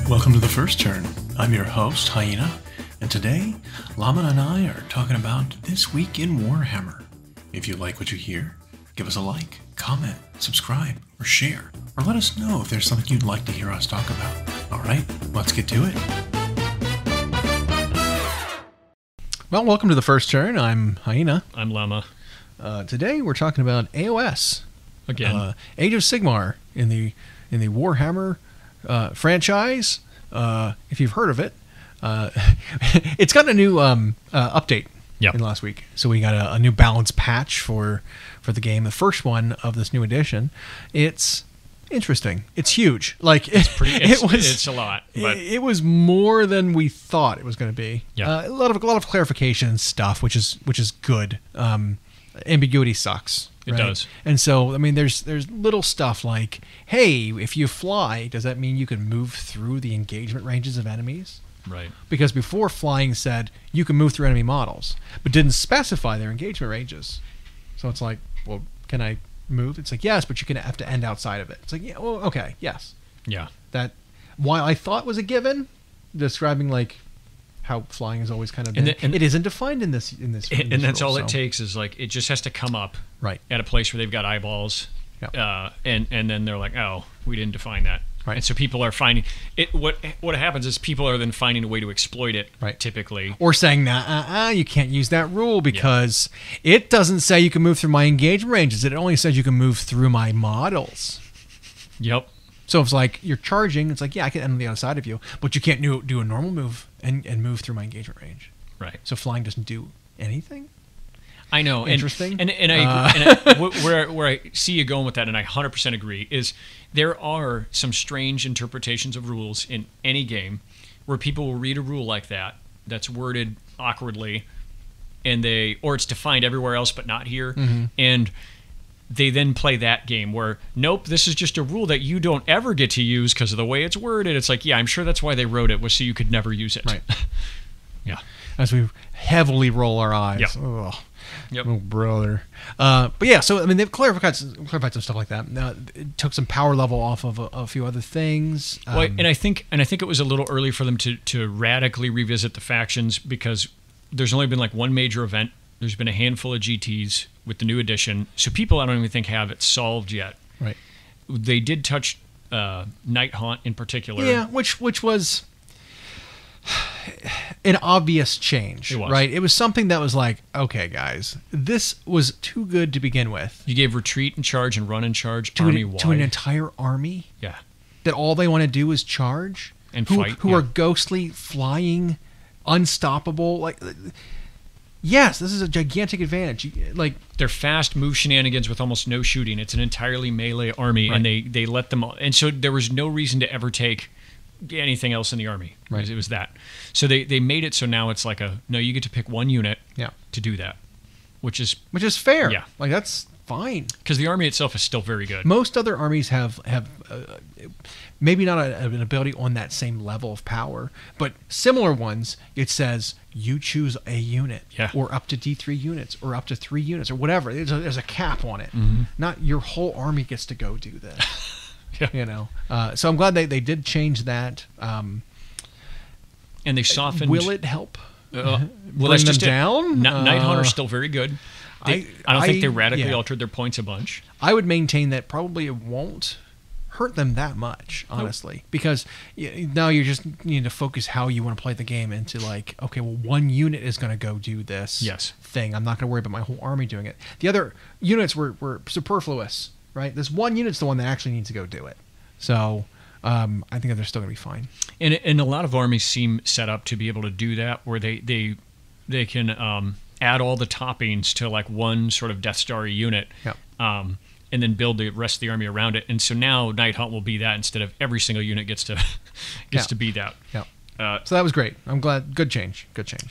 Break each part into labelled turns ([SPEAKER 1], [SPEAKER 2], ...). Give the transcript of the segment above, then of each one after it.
[SPEAKER 1] Welcome to The First Turn. I'm your host, Hyena, and today, Llama and I are talking about This Week in Warhammer. If you like what you hear, give us a like, comment, subscribe, or share, or let us know if there's something you'd like to hear us talk about. Alright, let's get to it. Well, welcome to The First Turn. I'm Hyena.
[SPEAKER 2] I'm Llama.
[SPEAKER 1] Today we're talking about AOS.
[SPEAKER 2] Again.
[SPEAKER 1] Age of Sigmar in the Warhammer franchise. If you've heard of it, it's got a new update in the last week. So we got a new balance patch for the game. The first one of this new edition. It's interesting. It's huge. Like
[SPEAKER 2] it's a lot. But
[SPEAKER 1] it was more than we thought it was going to be.
[SPEAKER 2] Yeah.
[SPEAKER 1] A lot of clarification stuff, which is good. Ambiguity sucks.
[SPEAKER 2] It does.
[SPEAKER 1] And so, I mean, there's little stuff like, hey, if you fly, does that mean you can move through the engagement ranges of enemies?
[SPEAKER 2] Right.
[SPEAKER 1] Because before, flying said you can move through enemy models, but didn't specify their engagement ranges. So it's like, well, can I move? It's like, yes, but you have to end outside of it. It's like, yeah, well, okay, yes.
[SPEAKER 2] Yeah.
[SPEAKER 1] That, while I thought was a given, describing like how flying has always kind of been, and it isn't defined in this
[SPEAKER 2] and that's
[SPEAKER 1] rule,
[SPEAKER 2] all it takes is like it just has to come up
[SPEAKER 1] right
[SPEAKER 2] at a place where they've got eyeballs,
[SPEAKER 1] yep.
[SPEAKER 2] and then they're like, oh, we didn't define that,
[SPEAKER 1] right.
[SPEAKER 2] And so people are finding it. What happens is people are then finding a way to exploit it,
[SPEAKER 1] right.
[SPEAKER 2] Typically,
[SPEAKER 1] or saying, nah, you can't use that rule because it doesn't say you can move through my engagement ranges. It only says you can move through my models.
[SPEAKER 2] Yep.
[SPEAKER 1] So it's like you're charging. It's like, yeah, I can end on the other side of you, but you can't do a normal move and move through my engagement range.
[SPEAKER 2] Right.
[SPEAKER 1] So flying doesn't do anything.
[SPEAKER 2] I know.
[SPEAKER 1] Interesting.
[SPEAKER 2] And I agree. Where I see you going with that, and I 100% agree, is there are some strange interpretations of rules in any game where people will read a rule like that that's worded awkwardly, or it's defined everywhere else but not here, and they then play that game where, nope, this is just a rule that you don't ever get to use because of the way it's worded. It's like, yeah, I'm sure that's why they wrote it, was so you could never use it.
[SPEAKER 1] Right.
[SPEAKER 2] Yeah.
[SPEAKER 1] As we heavily roll our eyes.
[SPEAKER 2] Yep.
[SPEAKER 1] Oh,
[SPEAKER 2] yep.
[SPEAKER 1] Oh, brother. But yeah, so I mean, they've clarified some stuff like that. It took some power level off of a few other things.
[SPEAKER 2] Well, and I think it was a little early for them to radically revisit the factions because there's only been like one major event. There's been a handful of GTs with the new edition, so people I don't even think have it solved yet.
[SPEAKER 1] Right.
[SPEAKER 2] They did touch Night Haunt in particular.
[SPEAKER 1] Yeah, which was an obvious change.
[SPEAKER 2] It was.
[SPEAKER 1] Right? It was something that was like, okay, guys, this was too good to begin with.
[SPEAKER 2] You gave retreat and charge and run and charge army-wide.
[SPEAKER 1] To an entire army?
[SPEAKER 2] Yeah.
[SPEAKER 1] That all they want to do is charge?
[SPEAKER 2] And fight.
[SPEAKER 1] Who are ghostly, flying, unstoppable, like... Yes, this is a gigantic advantage. Like
[SPEAKER 2] they're fast move shenanigans with almost no shooting. It's an entirely melee army,
[SPEAKER 1] right.
[SPEAKER 2] And they let them. And so there was no reason to ever take anything else in the army.
[SPEAKER 1] Right.
[SPEAKER 2] It was that. So they made it so now it's like no, you get to pick one unit.
[SPEAKER 1] Yeah.
[SPEAKER 2] To do that, which is
[SPEAKER 1] fair.
[SPEAKER 2] Yeah,
[SPEAKER 1] like that's fine
[SPEAKER 2] because the army itself is still very good.
[SPEAKER 1] Most other armies have maybe not an ability on that same level of power, but similar ones. It says you choose a unit, or up to D3 units, or up to 3 units, or whatever. There's a cap on it. Not your whole army gets to go do this.
[SPEAKER 2] Yeah.
[SPEAKER 1] You know. So I'm glad they did change that.
[SPEAKER 2] And they softened.
[SPEAKER 1] Will it help?
[SPEAKER 2] Well,
[SPEAKER 1] bring them down?
[SPEAKER 2] Night Hunter's still very good. I don't think they radically altered their points a bunch.
[SPEAKER 1] I would maintain that probably it won't hurt them that much, honestly, because now you just need to focus how you want to play the game into like, okay, well, one unit is going to go do this thing. I'm not going to worry about my whole army doing it. The other units were superfluous, right? This one unit's the one that actually needs to go do it. So I think that they're still going to be fine. And
[SPEAKER 2] a lot of armies seem set up to be able to do that, where they can add all the toppings to like one sort of Death Star unit.
[SPEAKER 1] Yeah.
[SPEAKER 2] And then build the rest of the army around it. And so now Night Hunt will be that instead of every single unit gets to be that.
[SPEAKER 1] Yeah. So that was great. I'm glad. Good change.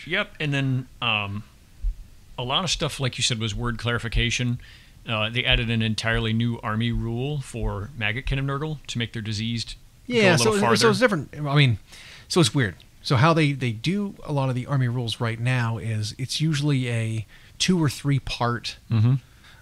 [SPEAKER 2] Yep. And then a lot of stuff, like you said, was word clarification. They added an entirely new army rule for Maggotkin and Nurgle to make their diseased go a little farther.
[SPEAKER 1] So it's different. I mean, so it's weird. So how they do a lot of the army rules right now is it's usually a 2 or 3 part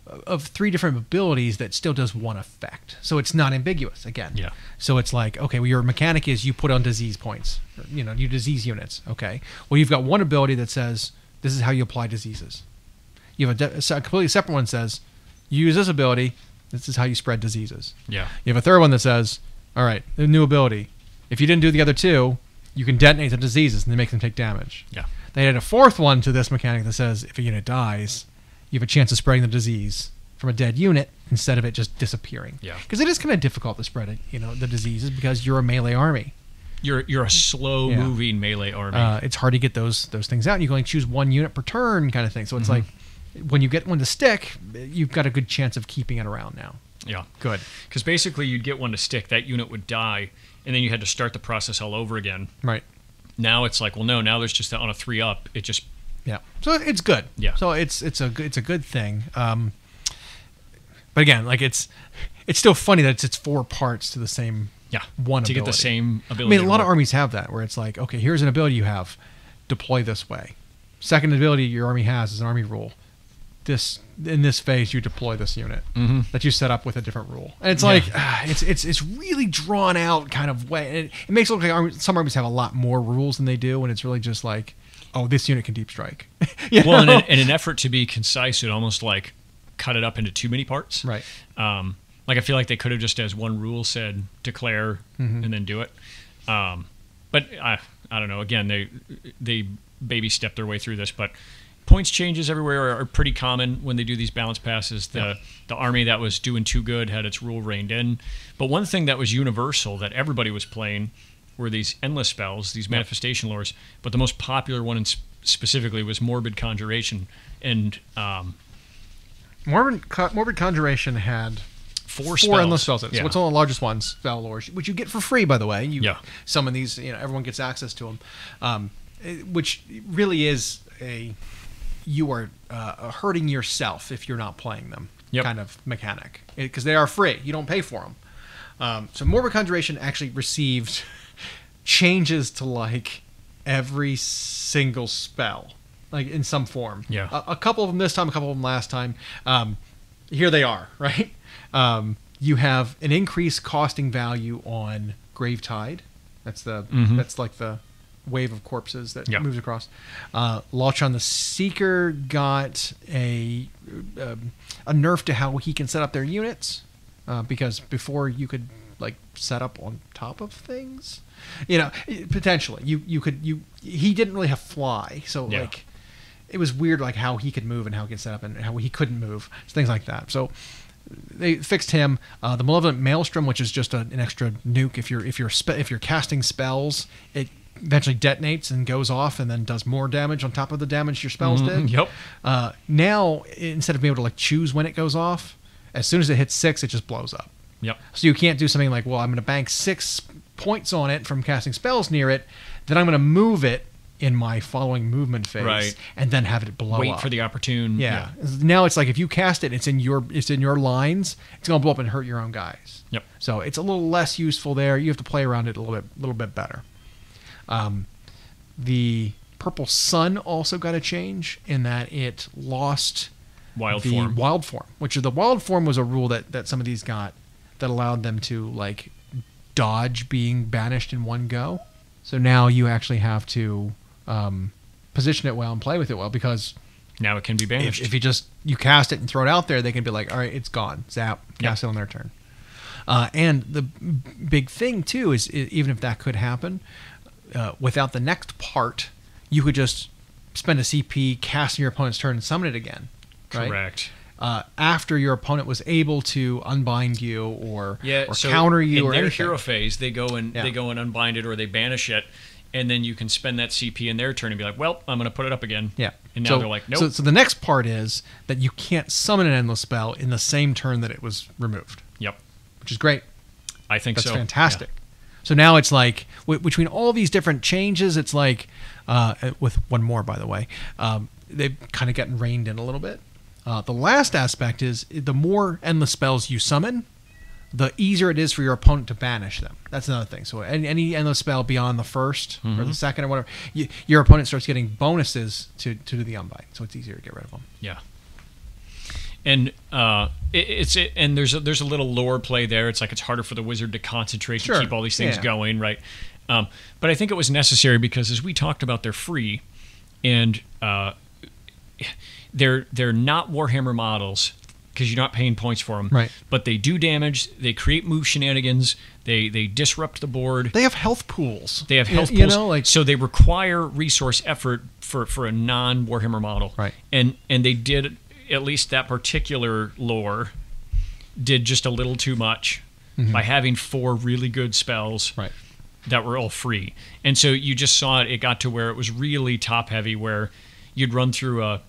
[SPEAKER 1] of 3 different abilities that still does one effect. So it's not ambiguous again.
[SPEAKER 2] Yeah.
[SPEAKER 1] So it's like, okay, well, your mechanic is you put on disease points, you disease units. Okay. Well, you've got one ability that says this is how you apply diseases. You have a completely separate one that says you use this ability. This is how you spread diseases.
[SPEAKER 2] Yeah.
[SPEAKER 1] You have a third one that says, all right, the new ability. If you didn't do the other 2, you can detonate the diseases and they make them take damage.
[SPEAKER 2] Yeah.
[SPEAKER 1] They added a 4th one to this mechanic that says if a unit dies, you have a chance of spreading the disease from a dead unit instead of it just disappearing.
[SPEAKER 2] Yeah.
[SPEAKER 1] Because it is kind of difficult to spread it, the diseases because you're a melee army.
[SPEAKER 2] You're a slow-moving melee army.
[SPEAKER 1] It's hard to get those things out. You can only choose 1 unit per turn kind of thing. So it's like when you get one to stick, you've got a good chance of keeping it around now.
[SPEAKER 2] Yeah.
[SPEAKER 1] Good.
[SPEAKER 2] Because basically you'd get one to stick, that unit would die, and then you had to start the process all over again.
[SPEAKER 1] Right.
[SPEAKER 2] Now it's like, well, no, now there's just on a 3-up, it just...
[SPEAKER 1] Yeah. So it's good.
[SPEAKER 2] Yeah.
[SPEAKER 1] So it's a good thing. But again, like it's still funny that it's 4 parts to the same one ability.
[SPEAKER 2] To get the same ability.
[SPEAKER 1] I mean, a lot of armies have that, where it's like, okay, here's an ability you have, deploy this way. Second ability your army has is an army rule. In this phase, you deploy this unit that you set up with a different rule, and it's like it's really drawn out kind of way. And it makes it look like some armies have a lot more rules than they do, and it's really just like, oh, this unit can deep strike.
[SPEAKER 2] Well, in an effort to be concise, it almost like cut it up into too many parts.
[SPEAKER 1] Right.
[SPEAKER 2] Like I feel like they could have just as one rule said declare and then do it. But I don't know. Again, they baby step their way through this, but points changes everywhere are pretty common when they do these balance passes. The army that was doing too good had its rule reined in. But one thing that was universal that everybody was playing were these endless spells, these manifestation lores. But the most popular one specifically was Morbid Conjuration. And
[SPEAKER 1] Morbid Conjuration had
[SPEAKER 2] 4
[SPEAKER 1] endless spells. So it's one of the largest ones, spell lores, which you get for free, by the way. Some of these, everyone gets access to them, which really is you are hurting yourself if you're not playing them kind of mechanic, because they are free. You don't pay for them. So Morbid Conjuration actually received changes to like every single spell, like in some form.
[SPEAKER 2] Yeah.
[SPEAKER 1] A couple of them this time, a couple of them last time. Here they are, right? You have an increased costing value on Gravetide. That's like the wave of corpses that moves across. Lachon the Seeker got a nerf to how he can set up their units, because before you could like set up on top of things, potentially he didn't really have fly, so like it was weird like how he could move and how he could set up and how he couldn't move, things like that. So they fixed him. The Malevolent Maelstrom, which is just an extra nuke. If you're casting spells, it eventually detonates and goes off and then does more damage on top of the damage your spells did.
[SPEAKER 2] Yep.
[SPEAKER 1] Now, instead of being able to like choose when it goes off, as soon as it hits 6, it just blows up.
[SPEAKER 2] Yep.
[SPEAKER 1] So you can't do something like, well, I'm going to bank 6 points on it from casting spells near it, then I'm going to move it in my following movement phase, and then have it blow up.
[SPEAKER 2] Wait for the opportune.
[SPEAKER 1] Yeah. Now it's like if you cast it, it's in your lines. It's going to blow up and hurt your own guys.
[SPEAKER 2] Yep.
[SPEAKER 1] So it's a little less useful there. You have to play around it a little bit better. The Purple Sun also got a change in that it lost
[SPEAKER 2] wild
[SPEAKER 1] form, which the wild form was a rule that some of these got that allowed them to like dodge being banished in one go. So now you actually have to position it well and play with it well, because
[SPEAKER 2] now it can be banished.
[SPEAKER 1] If you cast it and throw it out there, they can be like, all right, it's gone. Zap, cast it on their turn. And the big thing too is even if that could happen, without the next part, you could just spend a CP, cast on your opponent's turn, and summon it again. Right?
[SPEAKER 2] Correct.
[SPEAKER 1] After your opponent was able to unbind you or
[SPEAKER 2] so
[SPEAKER 1] counter you,
[SPEAKER 2] in their
[SPEAKER 1] anything.
[SPEAKER 2] hero phase, they go and unbind it or they banish it, and then you can spend that CP in their turn and be like, well, I'm going to put it up again.
[SPEAKER 1] Yeah.
[SPEAKER 2] And now they're like, nope.
[SPEAKER 1] So the next part is that you can't summon an endless spell in the same turn that it was removed.
[SPEAKER 2] Yep.
[SPEAKER 1] Which is great.
[SPEAKER 2] I think
[SPEAKER 1] That's
[SPEAKER 2] so.
[SPEAKER 1] That's fantastic. Yeah. So now it's like, between all these different changes, it's like, with one more, by the way, they've kind of gotten reined in a little bit. The last aspect is the more endless spells you summon, the easier it is for your opponent to banish them. That's another thing. So any endless spell beyond the first or the second or whatever, your opponent starts getting bonuses to do the unbind. So it's easier to get rid of them.
[SPEAKER 2] Yeah. And and there's a little lore play there. It's like it's harder for the wizard to concentrate to keep all these things going, right? But I think it was necessary because, as we talked about, they're free, and they're not Warhammer models because you're not paying points for them.
[SPEAKER 1] Right.
[SPEAKER 2] But they do damage. They create move shenanigans. They disrupt the board.
[SPEAKER 1] They have health pools.
[SPEAKER 2] They have health pools. You know, like, so they require resource effort for a non Warhammer model.
[SPEAKER 1] Right.
[SPEAKER 2] And they did, at least that particular lore did just a little too much by having 4 really good spells that were all free. And so you just saw it got to where it was really top heavy, where you'd run through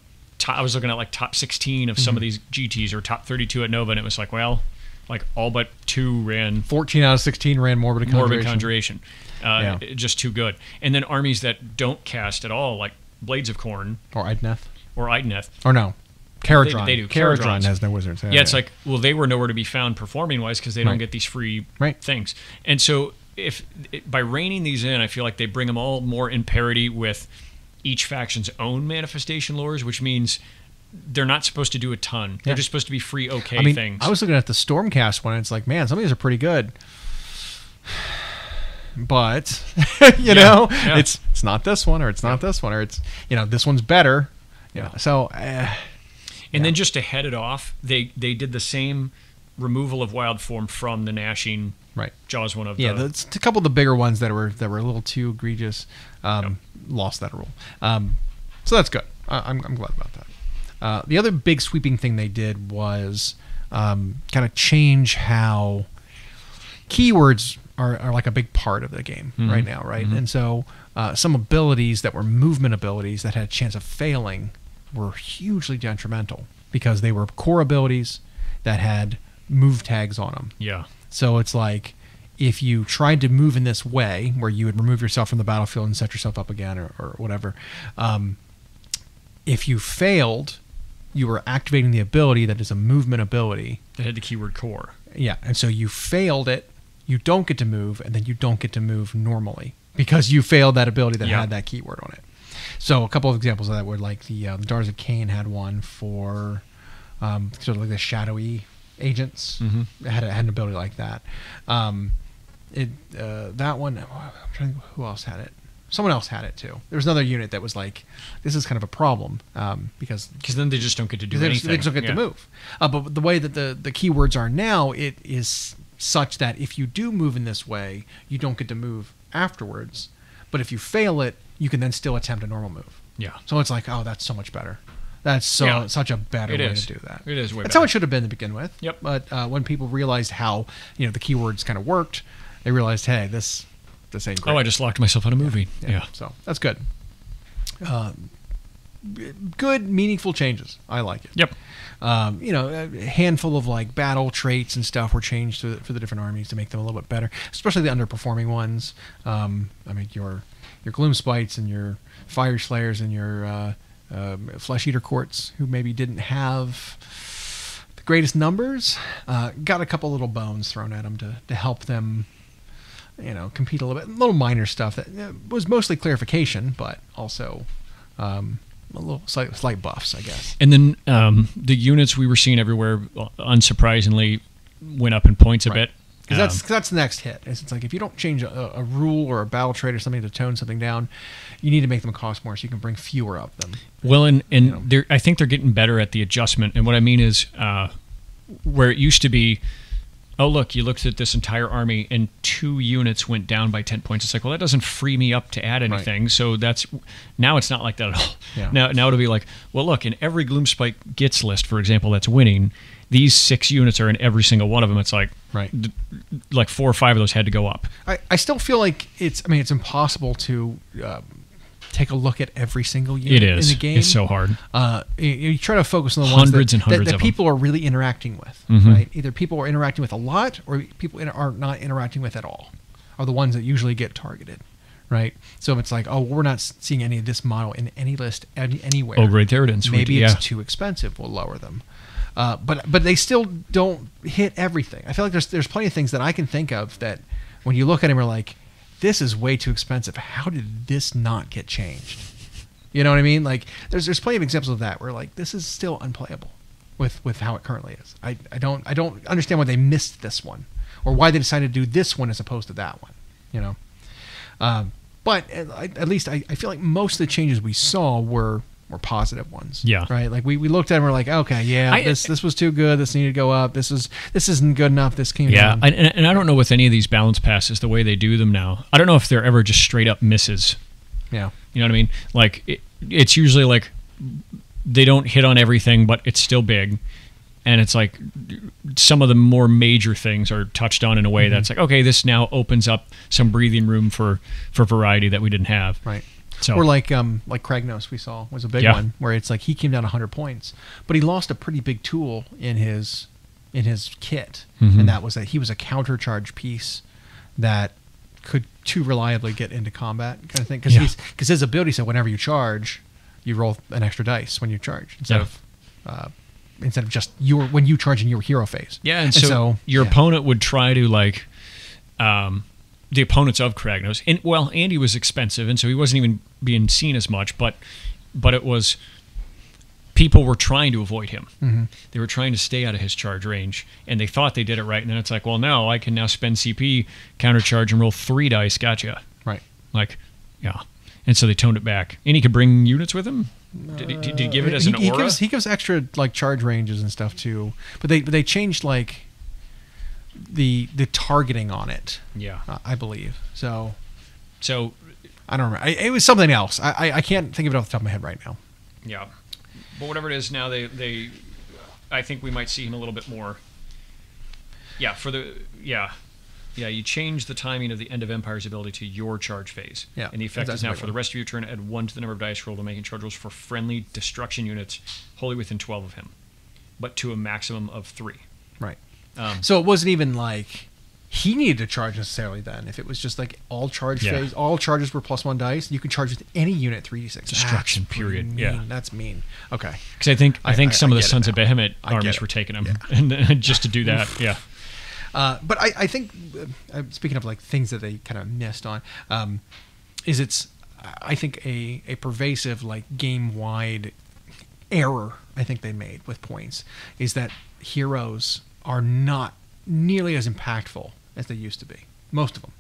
[SPEAKER 2] I was looking at like top 16 of some of these GTs, or top 32 at Nova, and it was like, well, like all but 2 ran.
[SPEAKER 1] 14 out of 16 ran Morbid
[SPEAKER 2] Conjuration. Just too good. And then armies that don't cast at all, like Blades of Khorne.
[SPEAKER 1] Or Idneth.
[SPEAKER 2] Or
[SPEAKER 1] no. Caradron.
[SPEAKER 2] They do.
[SPEAKER 1] Caradron has no wizards.
[SPEAKER 2] Yeah, it's like, well, they were nowhere to be found performing-wise because they don't get these free things. And so by reining these in, I feel like they bring them all more in parity with each faction's own manifestation lores, which means they're not supposed to do a ton. They're just supposed to be free things.
[SPEAKER 1] I was looking at the Stormcast one, and it's like, man, some of these are pretty good. But, you know, it's not this one, or it's not this one, or it's, you know, this one's better. Yeah. So... and
[SPEAKER 2] then just to head it off, they did the same removal of wild form from the Gnashing Jaws one of
[SPEAKER 1] a couple of the bigger ones that were a little too egregious lost that rule. So that's good. I'm glad about that. The other big sweeping thing they did was kind of change how keywords are like a big part of the game right now, right? And so some abilities that were movement abilities that had a chance of failing were hugely detrimental because they were core abilities that had move tags on them.
[SPEAKER 2] Yeah.
[SPEAKER 1] So it's like if you tried to move in this way, where you would remove yourself from the battlefield and set yourself up again or whatever, if you failed, you were activating the ability that is a movement ability.
[SPEAKER 2] That had the keyword core.
[SPEAKER 1] Yeah, and so you failed it, you don't get to move, and then you don't get to move normally because you failed that ability that had that keyword on it. So a couple of examples of that were like the Daughters of Cain had one for sort of like the shadowy agents. It had an ability like that. That one, I'm trying to think who else had it. Someone else had it too. There was another unit that was like, this is kind of a problem because
[SPEAKER 2] then they just don't get to do anything.
[SPEAKER 1] They just don't get to move. But the way that the keywords are now, it is such that if you do move in this way, you don't get to move afterwards. But if you fail it, you can then still attempt a normal move.
[SPEAKER 2] Yeah.
[SPEAKER 1] So it's like, oh, that's so much better. That's such a better way to do that.
[SPEAKER 2] It is way better.
[SPEAKER 1] That's how it should have been to begin with.
[SPEAKER 2] Yep.
[SPEAKER 1] But when people realized how the keywords kind of worked, they realized, hey, this ain't great.
[SPEAKER 2] Oh, I just locked myself on a movie. Yeah.
[SPEAKER 1] So that's good. Good, meaningful changes. I like it.
[SPEAKER 2] Yep.
[SPEAKER 1] A handful of like battle traits and stuff were changed for the different armies to make them a little bit better, especially the underperforming ones. Your Gloomspites and your Fire Slayers and your Flesh Eater Courts, who maybe didn't have the greatest numbers, got a couple little bones thrown at them to help them, compete a little bit. Little minor stuff that was mostly clarification, but also a little slight buffs, I guess.
[SPEAKER 2] And then the units we were seeing everywhere, unsurprisingly, went up in points a bit.
[SPEAKER 1] Because that's the next hit. It's like if you don't change a rule or a battle trait or something to tone something down, you need to make them cost more so you can bring fewer of them.
[SPEAKER 2] Well, and I think they're getting better at the adjustment. And what I mean is where it used to be, oh, look, you looked at this entire army and 2 units went down by 10 points. It's like, well, that doesn't free me up to add anything. Right. So now it's not like that at all. Yeah. Now it'll be like, well, look, in every Gloomspite Gits list, for example, that's winning, these 6 units are in every single one of them. It's like, like 4 or 5 of those had to go up.
[SPEAKER 1] I still feel like it's impossible to take a look at every single unit in the game.
[SPEAKER 2] It's so hard.
[SPEAKER 1] You try to focus on the ones that people are really interacting with. Right? Either people are interacting with a lot or people are not interacting with at all, are the ones that usually get targeted. Right? So it's like, oh, we're not seeing any of this model in any list anywhere.
[SPEAKER 2] Oh, right there it is.
[SPEAKER 1] Maybe it's too expensive. We'll lower them. But they still don't hit everything. I feel like there's plenty of things that I can think of that when you look at them, you're like, this is way too expensive. How did this not get changed? You know what I mean? Like there's plenty of examples of that where like this is still unplayable. with how it currently is. I don't understand why they missed this one, or why they decided to do this one as opposed to that one. You know, but at least I feel like most of the changes we saw were positive ones.
[SPEAKER 2] Yeah.
[SPEAKER 1] Right. Like we looked at it and we're like, okay, yeah, this was too good. This needed to go up. This isn't good enough. This came down.
[SPEAKER 2] And I don't know with any of these balance passes the way they do them now. I don't know if they're ever just straight up misses.
[SPEAKER 1] Yeah.
[SPEAKER 2] You know what I mean? Like it's usually like they don't hit on everything, but it's still big. And it's like some of the more major things are touched on in a way that's like, okay, this now opens up some breathing room for variety that we didn't have.
[SPEAKER 1] Right.
[SPEAKER 2] So,
[SPEAKER 1] or like Kragnos we saw was a big one where it's like he came down 100 points, but he lost a pretty big tool in his kit, and that was that he was a countercharge piece that could too reliably get into combat kind of thing, because his ability said whenever you charge, you roll an extra dice when you charge instead of just when you charge in your hero phase.
[SPEAKER 2] Yeah, and so your opponent would try to like. The opponents of Kragnos, and Andy was expensive, and so he wasn't even being seen as much. But it was people were trying to avoid him. Mm-hmm. They were trying to stay out of his charge range, and they thought they did it right. And then it's like, well, no, I can now spend CP, countercharge, and roll 3 dice. Gotcha.
[SPEAKER 1] Right.
[SPEAKER 2] Like, yeah. And so they toned it back. And he could bring units with him. Did he give it as an aura?
[SPEAKER 1] He gives extra like charge ranges and stuff too. But they changed like. The targeting on it, I believe. So I don't remember. It was something else. I can't think of it off the top of my head right now.
[SPEAKER 2] Yeah, but whatever it is now, they I think we might see him a little bit more. Yeah, you change the timing of the End of Empire's ability to your charge phase.
[SPEAKER 1] Yeah,
[SPEAKER 2] and the effect is now for the rest of your turn, add 1 to the number of dice rolled when making charge rolls for friendly destruction units wholly within 12 of him, but to a maximum of 3.
[SPEAKER 1] Right. So it wasn't even like he needed to charge necessarily then. If it was just like all charge phase, all charges were +1 dice, you could charge with any unit 3d6.
[SPEAKER 2] Destruction period.
[SPEAKER 1] Mean.
[SPEAKER 2] Yeah.
[SPEAKER 1] That's mean. Okay.
[SPEAKER 2] Because I think some of the Sons of Behemoth armies were taking them and just to do that. Yeah.
[SPEAKER 1] But I think, speaking of like things that they kind of missed on, I think a pervasive like game-wide error I think they made with points is that heroes are not nearly as impactful as they used to be. Most of them,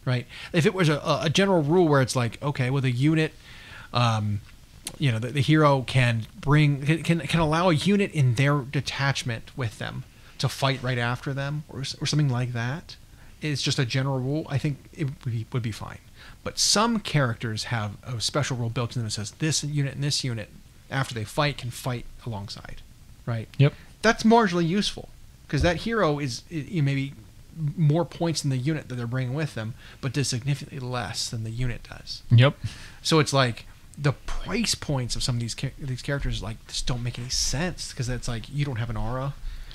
[SPEAKER 1] right? If it was a general rule where it's like, okay, well, the unit, the hero can allow a unit in their detachment with them to fight right after them, or something like that. It's just a general rule. I think it would be fine. But some characters have a special rule built in them that says this unit and this unit, after they fight, can fight alongside, right?
[SPEAKER 2] Yep.
[SPEAKER 1] That's marginally useful. Because that hero is maybe more points than the unit that they're bringing with them, but does significantly less than the unit does.
[SPEAKER 2] Yep.
[SPEAKER 1] So it's like the price points of some of these characters like just don't make any sense, because it's like you don't have an aura,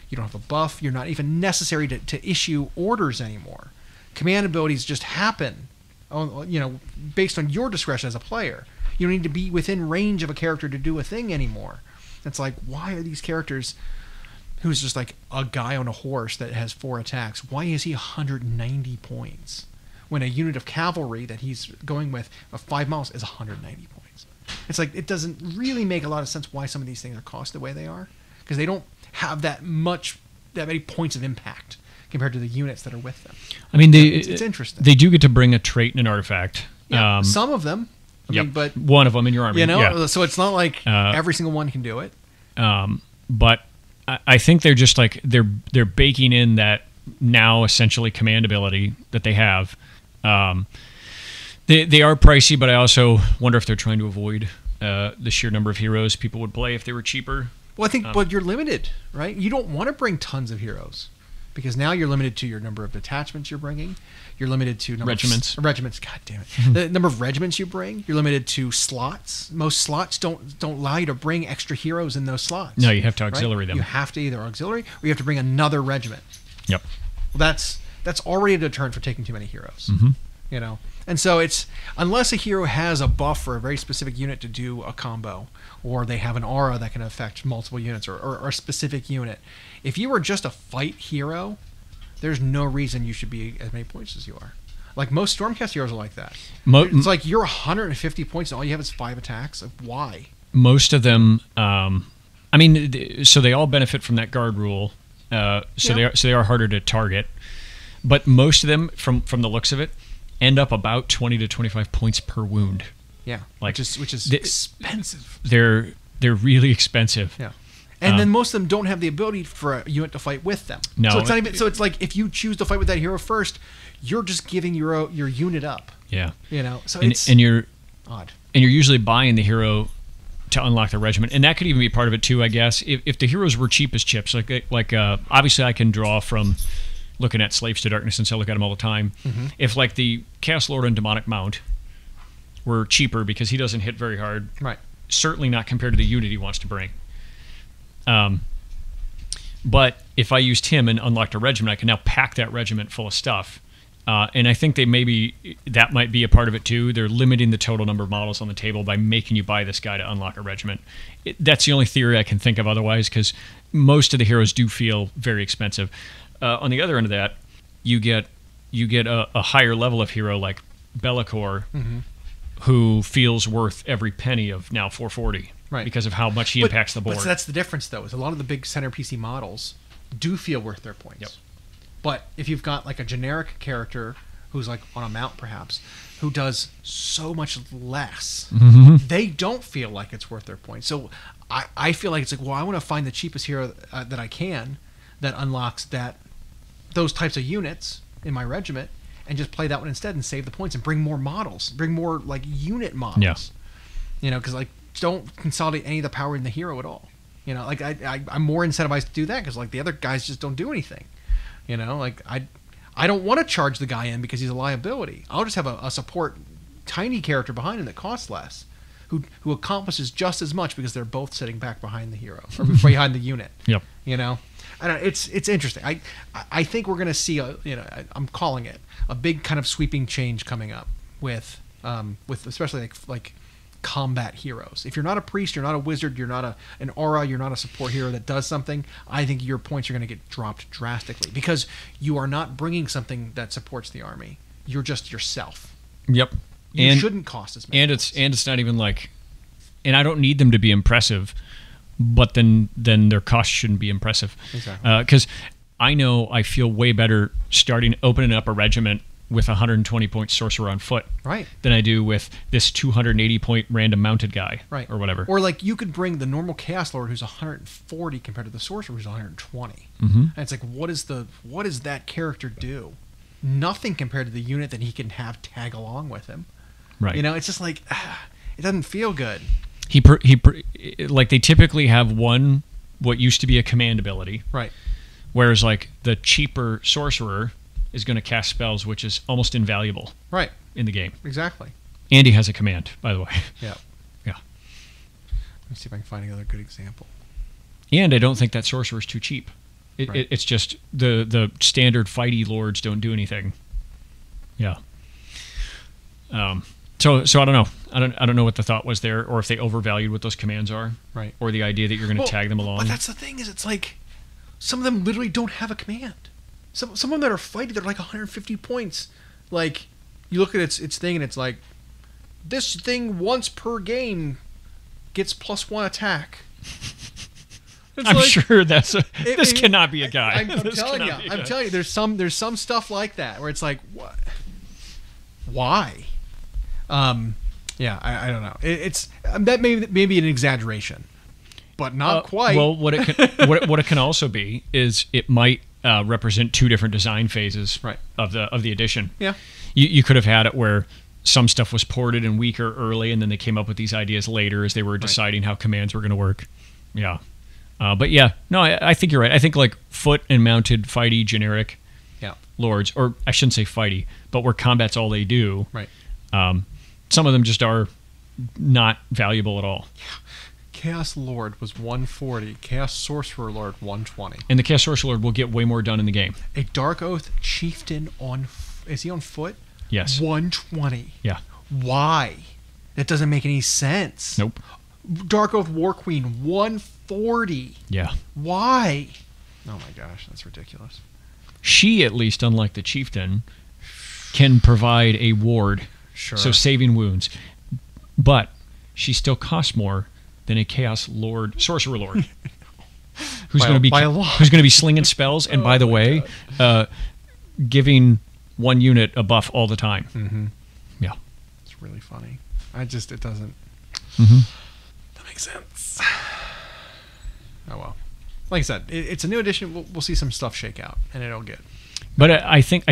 [SPEAKER 1] you don't have a buff, you're not even necessary to issue orders anymore. Command abilities just happen, based on your discretion as a player. You don't need to be within range of a character to do a thing anymore. It's like, why are these characters who's just like a guy on a horse that has 4 attacks, why is he 190 points when a unit of cavalry that he's going with of 5 miles is 190 points? It's like, it doesn't really make a lot of sense why some of these things are cost the way they are, because they don't have that many points of impact compared to the units that are with them.
[SPEAKER 2] I mean,
[SPEAKER 1] it's interesting.
[SPEAKER 2] They do get to bring a trait and an artifact.
[SPEAKER 1] Yeah, some of them. I mean, but
[SPEAKER 2] one of them in your army.
[SPEAKER 1] So it's not like every single one can do it.
[SPEAKER 2] But I think they're just like they're baking in that now essentially command ability that they have. They are pricey, but I also wonder if they're trying to avoid the sheer number of heroes people would play if they were cheaper.
[SPEAKER 1] Well, I think, but you're limited, right? You don't want to bring tons of heroes, because now you're limited to your number of detachments you're bringing. You're limited to
[SPEAKER 2] regiments.
[SPEAKER 1] Regiments. God damn it! The number of regiments you bring. You're limited to slots. Most slots don't allow you to bring extra heroes in those slots.
[SPEAKER 2] No, you have to auxiliary them.
[SPEAKER 1] You have to either auxiliary or you have to bring another regiment.
[SPEAKER 2] Yep.
[SPEAKER 1] Well, that's already a deterrent for taking too many heroes.
[SPEAKER 2] Mm-hmm.
[SPEAKER 1] And so it's, unless a hero has a buff for a very specific unit to do a combo, or they have an aura that can affect multiple units, or a specific unit. If you were just a fight hero, there's no reason you should be as many points as you are. Like most Stormcast heroes are like that. It's like you're 150 points and all you have is 5 attacks. Like, why?
[SPEAKER 2] Most of them I mean, so they all benefit from that guard rule. So they are harder to target, but most of them, from the looks of it, end up about 20 to 25 points per wound.
[SPEAKER 1] Yeah,
[SPEAKER 2] like
[SPEAKER 1] which is expensive.
[SPEAKER 2] They're really expensive.
[SPEAKER 1] Yeah. And then most of them don't have the ability for a unit to fight with them.
[SPEAKER 2] No.
[SPEAKER 1] So it's not even. So it's like if you choose to fight with that hero first, you're just giving your unit up.
[SPEAKER 2] Yeah.
[SPEAKER 1] So
[SPEAKER 2] it's
[SPEAKER 1] you're
[SPEAKER 2] odd. And you're usually buying the hero to unlock the regiment, and that could even be part of it too, I guess. If the heroes were cheap as chips, like obviously I can draw from looking at Slaves to Darkness, since I look at them all the time. Mm-hmm. If like the Chaos Lord and Demonic Mount were cheaper because he doesn't hit very hard,
[SPEAKER 1] right?
[SPEAKER 2] Certainly not compared to the unit he wants to bring. But if I used him and unlocked a regiment, I can now pack that regiment full of stuff. And I think that might be a part of it too. They're limiting the total number of models on the table by making you buy this guy to unlock a regiment. That's the only theory I can think of otherwise, because most of the heroes do feel very expensive. On the other end of that, you get a higher level of hero like Be'lakor, mm-hmm. who feels worth every penny of now 440. Right. Because of how much he impacts the board.
[SPEAKER 1] But that's the difference, though, is a lot of the big center PC models do feel worth their points.
[SPEAKER 2] Yep.
[SPEAKER 1] But if you've got like a generic character who's like on a mount, perhaps, who does so much less, mm-hmm. they don't feel like it's worth their points. So I feel like it's like, well, I want to find the cheapest hero that I can that unlocks those types of units in my regiment, and just play that one instead and save the points and bring more models, bring more like unit models. Yeah. Because like, don't consolidate any of the power in the hero at all. Like I'm more incentivized to do that because like the other guys just don't do anything. Like I don't want to charge the guy in because he's a liability. I'll just have a support tiny character behind him that costs less, who accomplishes just as much because they're both sitting back behind the hero or behind the unit.
[SPEAKER 2] Yep.
[SPEAKER 1] I don't know, it's interesting. I think we're going to see I'm calling it a big kind of sweeping change coming up with especially like combat heroes. If you're not a priest, you're not a wizard, you're not an aura, you're not a support hero that does something, I think your points are going to get dropped drastically because you are not bringing something that supports the army. You're just yourself.
[SPEAKER 2] Yep.
[SPEAKER 1] You shouldn't cost as many points.
[SPEAKER 2] It's not even like, and I don't need them to be impressive, but then their cost shouldn't be impressive.
[SPEAKER 1] Exactly.
[SPEAKER 2] Because I know I feel way better opening up a regiment with a 120-point sorcerer on foot,
[SPEAKER 1] right,
[SPEAKER 2] than I do with this 280-point random mounted guy,
[SPEAKER 1] right,
[SPEAKER 2] or whatever.
[SPEAKER 1] Or like you could bring the normal Chaos Lord who's 140 compared to the sorcerer who's 120,
[SPEAKER 2] mm-hmm.
[SPEAKER 1] and it's like, what does that character do? Nothing compared to the unit that he can have tag along with him.
[SPEAKER 2] Right.
[SPEAKER 1] It's just like it doesn't feel good.
[SPEAKER 2] Like they typically have one what used to be a command ability,
[SPEAKER 1] right,
[SPEAKER 2] whereas like the cheaper sorcerer is going to cast spells, which is almost invaluable,
[SPEAKER 1] right,
[SPEAKER 2] in the game.
[SPEAKER 1] Exactly.
[SPEAKER 2] And he has a command, by the way.
[SPEAKER 1] Yeah.
[SPEAKER 2] Yeah.
[SPEAKER 1] Let me see if I can find another good example.
[SPEAKER 2] And I don't think that sorcerer is too cheap. It's just the standard fighty lords don't do anything. Yeah. So I don't know. I don't know what the thought was there, or if they overvalued what those commands are,
[SPEAKER 1] right,
[SPEAKER 2] or the idea that you're going to tag them along.
[SPEAKER 1] But that's the thing, is it's like some of them literally don't have a command. Some of them that are fighting, they're like 150 points. Like, you look at its thing, and it's like, this thing once per game gets +1 attack.
[SPEAKER 2] I'm like, sure this cannot be a guy.
[SPEAKER 1] I'm telling you, there's some stuff like that where it's like, what? Why? Yeah, I don't know. It's that may be an exaggeration, but not quite.
[SPEAKER 2] Well, what it can also be is it might represent two different design phases,
[SPEAKER 1] right,
[SPEAKER 2] of the edition.
[SPEAKER 1] Yeah,
[SPEAKER 2] you could have had it where some stuff was ported and weaker early, and then they came up with these ideas later as they were deciding how commands were going to work. Yeah, but yeah, no, I think you're right. I think like foot and mounted fighty generic, lords, or I shouldn't say fighty, but where combat's all they do.
[SPEAKER 1] Right.
[SPEAKER 2] Some of them just are not valuable at all.
[SPEAKER 1] Yeah. Chaos Lord was 140. Chaos Sorcerer Lord 120.
[SPEAKER 2] And the Chaos Sorcerer Lord will get way more done in the game.
[SPEAKER 1] A Dark Oath Chieftain is he on foot?
[SPEAKER 2] Yes.
[SPEAKER 1] 120.
[SPEAKER 2] Yeah.
[SPEAKER 1] Why? That doesn't make any sense.
[SPEAKER 2] Nope.
[SPEAKER 1] Dark Oath War Queen 140.
[SPEAKER 2] Yeah.
[SPEAKER 1] Why? Oh my gosh, that's ridiculous.
[SPEAKER 2] She, at least, unlike the Chieftain, can provide a ward.
[SPEAKER 1] Sure.
[SPEAKER 2] So saving wounds. But she still costs more than a Chaos Lord, Sorcerer Lord, who's going to be slinging spells, and by the way, giving one unit a buff all the time.
[SPEAKER 1] Mm-hmm.
[SPEAKER 2] Yeah,
[SPEAKER 1] it's really funny. It doesn't.
[SPEAKER 2] Mm-hmm.
[SPEAKER 1] That makes sense. Oh well. Like I said, it's a new edition. We'll see some stuff shake out, and it'll get.
[SPEAKER 2] But I think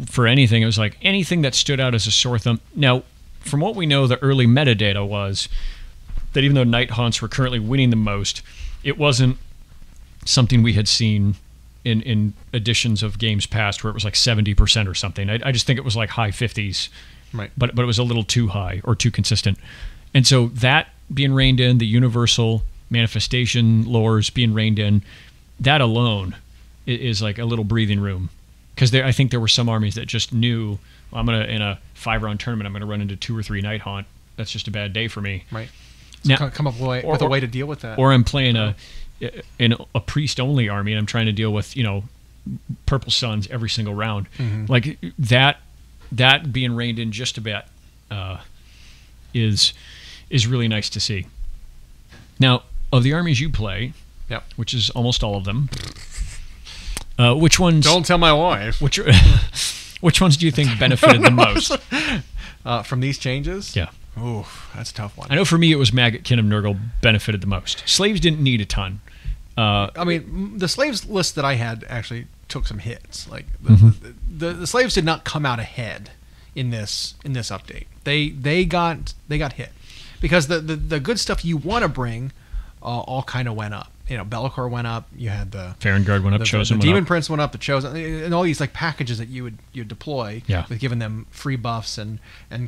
[SPEAKER 2] for anything, it was like anything that stood out as a sore thumb. Now, from what we know, the early metadata was that even though Night Haunts were currently winning the most, it wasn't something we had seen in editions of games past where it was like 70% or something. I just think it was like high 50s,
[SPEAKER 1] right?
[SPEAKER 2] But it was a little too high or too consistent. And so that being reined in, the universal manifestation lores being reined in, that alone is like a little breathing room. Because I think there were some armies that just knew, well, I'm gonna in a 5-round tournament, I'm gonna run into 2 or 3 Night Haunt. That's just a bad day for me.
[SPEAKER 1] Right. So now, come up with a way to deal with that.
[SPEAKER 2] Or I'm playing a priest only army, and I'm trying to deal with Purple Suns every single round.
[SPEAKER 1] Mm-hmm.
[SPEAKER 2] Like that being reined in just a bit is really nice to see. Now, of the armies you play,
[SPEAKER 1] yep,
[SPEAKER 2] which is almost all of them. Which ones?
[SPEAKER 1] Don't tell my wife.
[SPEAKER 2] Which ones do you think benefited the most
[SPEAKER 1] from these changes?
[SPEAKER 2] Yeah.
[SPEAKER 1] Ooh, that's a tough one.
[SPEAKER 2] I know for me it was Maggot, Kin, and Nurgle benefited the most. Slaves didn't need a ton.
[SPEAKER 1] I mean, the slaves list that I had actually took some hits. Like the slaves did not come out ahead in this update. They got hit because the good stuff you want to bring all kind of went up. Be'lakor went up. You had the
[SPEAKER 2] Farengard went up. Chosen
[SPEAKER 1] the
[SPEAKER 2] went
[SPEAKER 1] Demon
[SPEAKER 2] up.
[SPEAKER 1] Prince went up. The Chosen, and all these like packages that you deploy.
[SPEAKER 2] Yeah.
[SPEAKER 1] With giving them free buffs and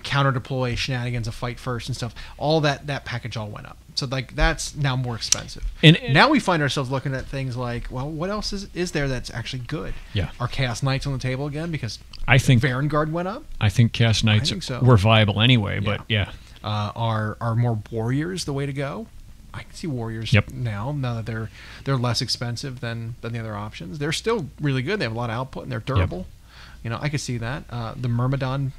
[SPEAKER 1] counter deploy shenanigans of fight first and stuff. All that package all went up. So like that's now more expensive.
[SPEAKER 2] And
[SPEAKER 1] now we find ourselves looking at things like, well, what else is there that's actually good?
[SPEAKER 2] Yeah.
[SPEAKER 1] Are Chaos Knights on the table again because
[SPEAKER 2] I think
[SPEAKER 1] Farengard went up?
[SPEAKER 2] I think Chaos Knights were viable anyway, but yeah.
[SPEAKER 1] Are more warriors the way to go? I can see warriors now that they're less expensive than the other options. They're still really good. They have a lot of output and they're durable. Yep. I could see that. The Myrmidon,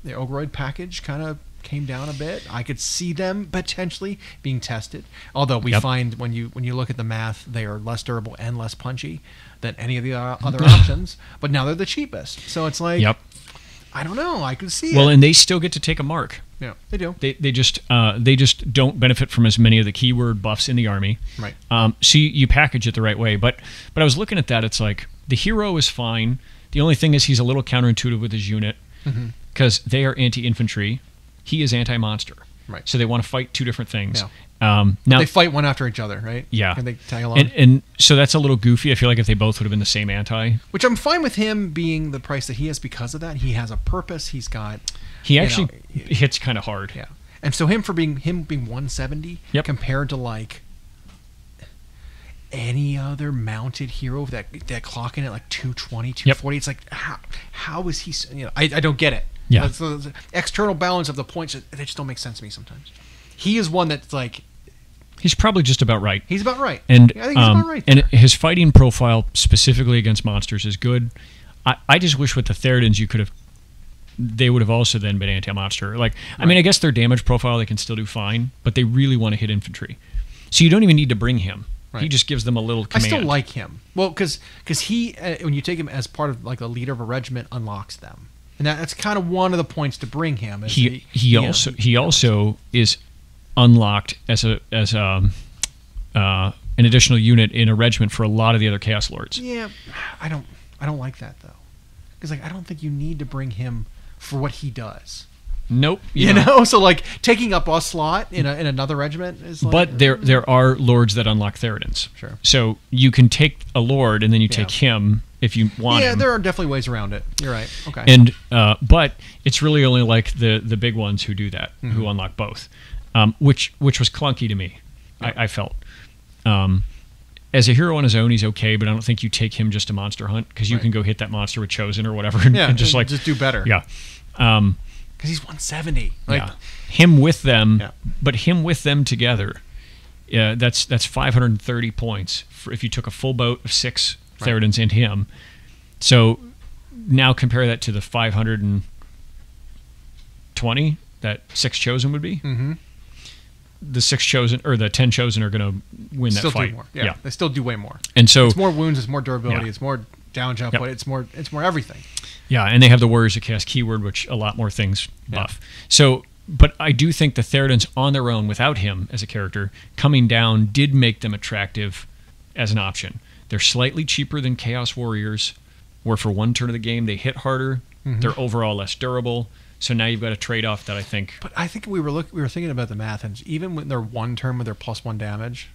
[SPEAKER 1] the Ogroid package kind of came down a bit. I could see them potentially being tested. Although we find when you look at the math, they are less durable and less punchy than any of the other options. But now they're the cheapest. So it's like, I don't know. I could see it.
[SPEAKER 2] Well, and they still get to take a mark.
[SPEAKER 1] Yeah, they do.
[SPEAKER 2] They just don't benefit from as many of the keyword buffs in the army.
[SPEAKER 1] Right.
[SPEAKER 2] So you package it the right way. But I was looking at that. It's like the hero is fine. The only thing is he's a little counterintuitive with his unit because they are anti-infantry. He is anti-monster.
[SPEAKER 1] Right.
[SPEAKER 2] So they want to fight two different things.
[SPEAKER 1] Yeah.
[SPEAKER 2] Now
[SPEAKER 1] they fight one after each other, right?
[SPEAKER 2] Yeah.
[SPEAKER 1] And they tag along.
[SPEAKER 2] And so that's a little goofy. I feel like if they both would have been the same anti.
[SPEAKER 1] Which I'm fine with him being the price that he is because of that. He has a purpose. He's got...
[SPEAKER 2] He actually hits kind of hard.
[SPEAKER 1] Yeah. And so him being 170 compared to like any other mounted hero that clocking at like 220, 240, it's like how is he... I don't get it.
[SPEAKER 2] Yeah.
[SPEAKER 1] The external balance of the points, they just don't make sense to me sometimes. He is one that's like...
[SPEAKER 2] He's probably just about right.
[SPEAKER 1] He's about right.
[SPEAKER 2] And
[SPEAKER 1] I think he's about right
[SPEAKER 2] there. And his fighting profile specifically against monsters is good. I just wish with the Theridans they would have also then been anti-monster. Like, I mean, I guess their damage profile they can still do fine, but they really want to hit infantry. So you don't even need to bring him. Right. He just gives them a little command.
[SPEAKER 1] I still like him. Well, because he, when you take him as part of like the leader of a regiment, unlocks them. And that's kind of one of the points to bring him.
[SPEAKER 2] He also is unlocked as an additional unit in a regiment for a lot of the other Chaos Lords.
[SPEAKER 1] Yeah, I don't like that though, because like I don't think you need to bring him for what he does.
[SPEAKER 2] Nope.
[SPEAKER 1] So like taking up a slot in another regiment is like...
[SPEAKER 2] But there are lords that unlock Theridans.
[SPEAKER 1] Sure.
[SPEAKER 2] So you can take a lord and then you take him if you want him.
[SPEAKER 1] Yeah, there are definitely ways around it. You're right. Okay.
[SPEAKER 2] And but it's really only like the big ones who do that, who unlock both. Which was clunky to me. Yeah. I felt. As a hero on his own, he's okay, but I don't think you take him just to monster hunt because you can go hit that monster with Chosen or whatever and just
[SPEAKER 1] do better.
[SPEAKER 2] Yeah.
[SPEAKER 1] Because he's 170.
[SPEAKER 2] Him with them, but him with them together, that's 530 points if you took a full boat of 6 Theridans and him. So now compare that to the 520 that 6 Chosen would be. the 6 chosen or the 10 chosen are going to win
[SPEAKER 1] still
[SPEAKER 2] that fight.
[SPEAKER 1] Do more. Yeah, they still do way more.
[SPEAKER 2] And so
[SPEAKER 1] it's more wounds, it's more durability, it's more damage output, it's more everything.
[SPEAKER 2] Yeah, and they have the Warriors that cast Keyword, which a lot more things buff. So, but I do think the Theridans on their own, without him as a character, coming down did make them attractive as an option. They're slightly cheaper than Chaos Warriors, where for one turn of the game they hit harder, they're overall less durable. So now you've got a trade-off that I think...
[SPEAKER 1] But I think we were thinking about the math, and even when they're one turn with their +1 damage...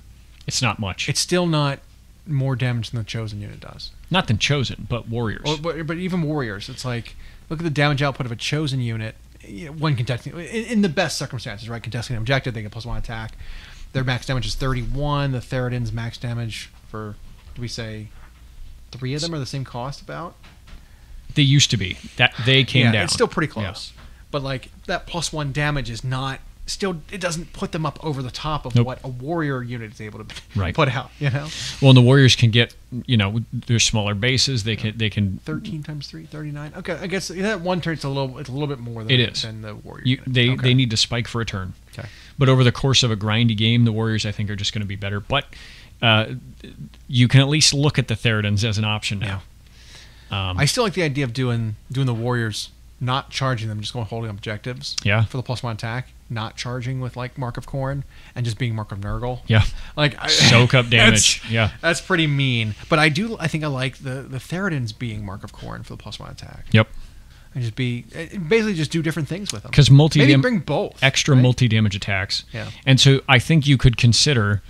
[SPEAKER 2] It's not much.
[SPEAKER 1] It's still not more damage than the Chosen unit does.
[SPEAKER 2] Not than Chosen, but Warriors.
[SPEAKER 1] But even Warriors, it's like, look at the damage output of a Chosen unit. One contesting... In the best circumstances, right? Contesting an objective, they get +1 attack. Their max damage is 31. The Theridans' max damage for, do we say, 3 of them are the same cost about?
[SPEAKER 2] They used to be. That they came down.
[SPEAKER 1] It's still pretty close. Yeah. But like that +1 damage is not still. It doesn't put them up over the top of what a warrior unit is able to put out. You know.
[SPEAKER 2] Well, and the warriors can get there's smaller bases. They can
[SPEAKER 1] 13 times 3, 39. Okay, I guess that one turn it's a little bit more than the warrior.
[SPEAKER 2] They need to spike for a turn.
[SPEAKER 1] Okay.
[SPEAKER 2] But over the course of a grindy game, the warriors I think are just going to be better. But you can at least look at the Theridans as an option now.
[SPEAKER 1] Yeah. I still like the idea of doing the warriors, not charging them, just going holding objectives.
[SPEAKER 2] Yeah.
[SPEAKER 1] For the +1 attack, not charging with like Mark of Khorne, and just being Mark of Nurgle.
[SPEAKER 2] Yeah.
[SPEAKER 1] Like
[SPEAKER 2] soak up damage.
[SPEAKER 1] That's pretty mean. But I think I like the Theridans being Mark of Khorne for the +1 attack.
[SPEAKER 2] Yep.
[SPEAKER 1] And just basically just do different things with them.
[SPEAKER 2] Because
[SPEAKER 1] maybe bring both
[SPEAKER 2] extra multi-damage attacks.
[SPEAKER 1] Yeah.
[SPEAKER 2] And so I think you could consider,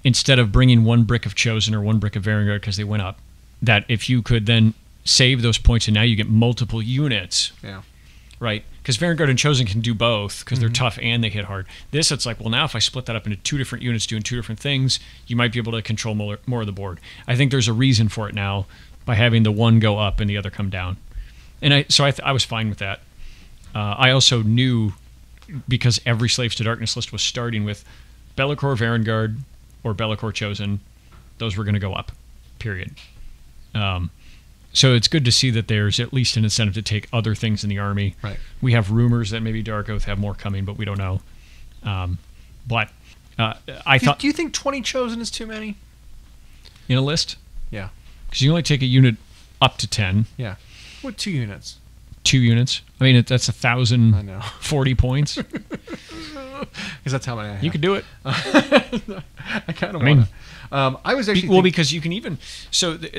[SPEAKER 2] instead of bringing 1 brick of Chosen or 1 brick of Vanguard because they went up, that if you could then save those points and now you get multiple units.
[SPEAKER 1] Yeah.
[SPEAKER 2] Right? Because Vanguard and Chosen can do both because they're tough and they hit hard. This, it's like, well, now if I split that up into 2 different units doing 2 different things, you might be able to control more of the board. I think there's a reason for it now by having the one go up and the other come down. And I was fine with that. I also knew, because every Slaves to Darkness list was starting with Be'lakor Vanguard or Be'lakor Chosen, those were going to go up, period. So it's good to see that there's at least an incentive to take other things in the army.
[SPEAKER 1] Right.
[SPEAKER 2] We have rumors that maybe Dark Oath have more coming, but we don't know. But I thought...
[SPEAKER 1] Do you think 20 Chosen is too many?
[SPEAKER 2] In a list?
[SPEAKER 1] Yeah.
[SPEAKER 2] Because you only take a unit up to 10.
[SPEAKER 1] Yeah. What, 2 units?
[SPEAKER 2] 2 units? I mean, that's 1,040 points.
[SPEAKER 1] Because that's how many I have.
[SPEAKER 2] You could do it.
[SPEAKER 1] I kind of want to. I was actually
[SPEAKER 2] because you can even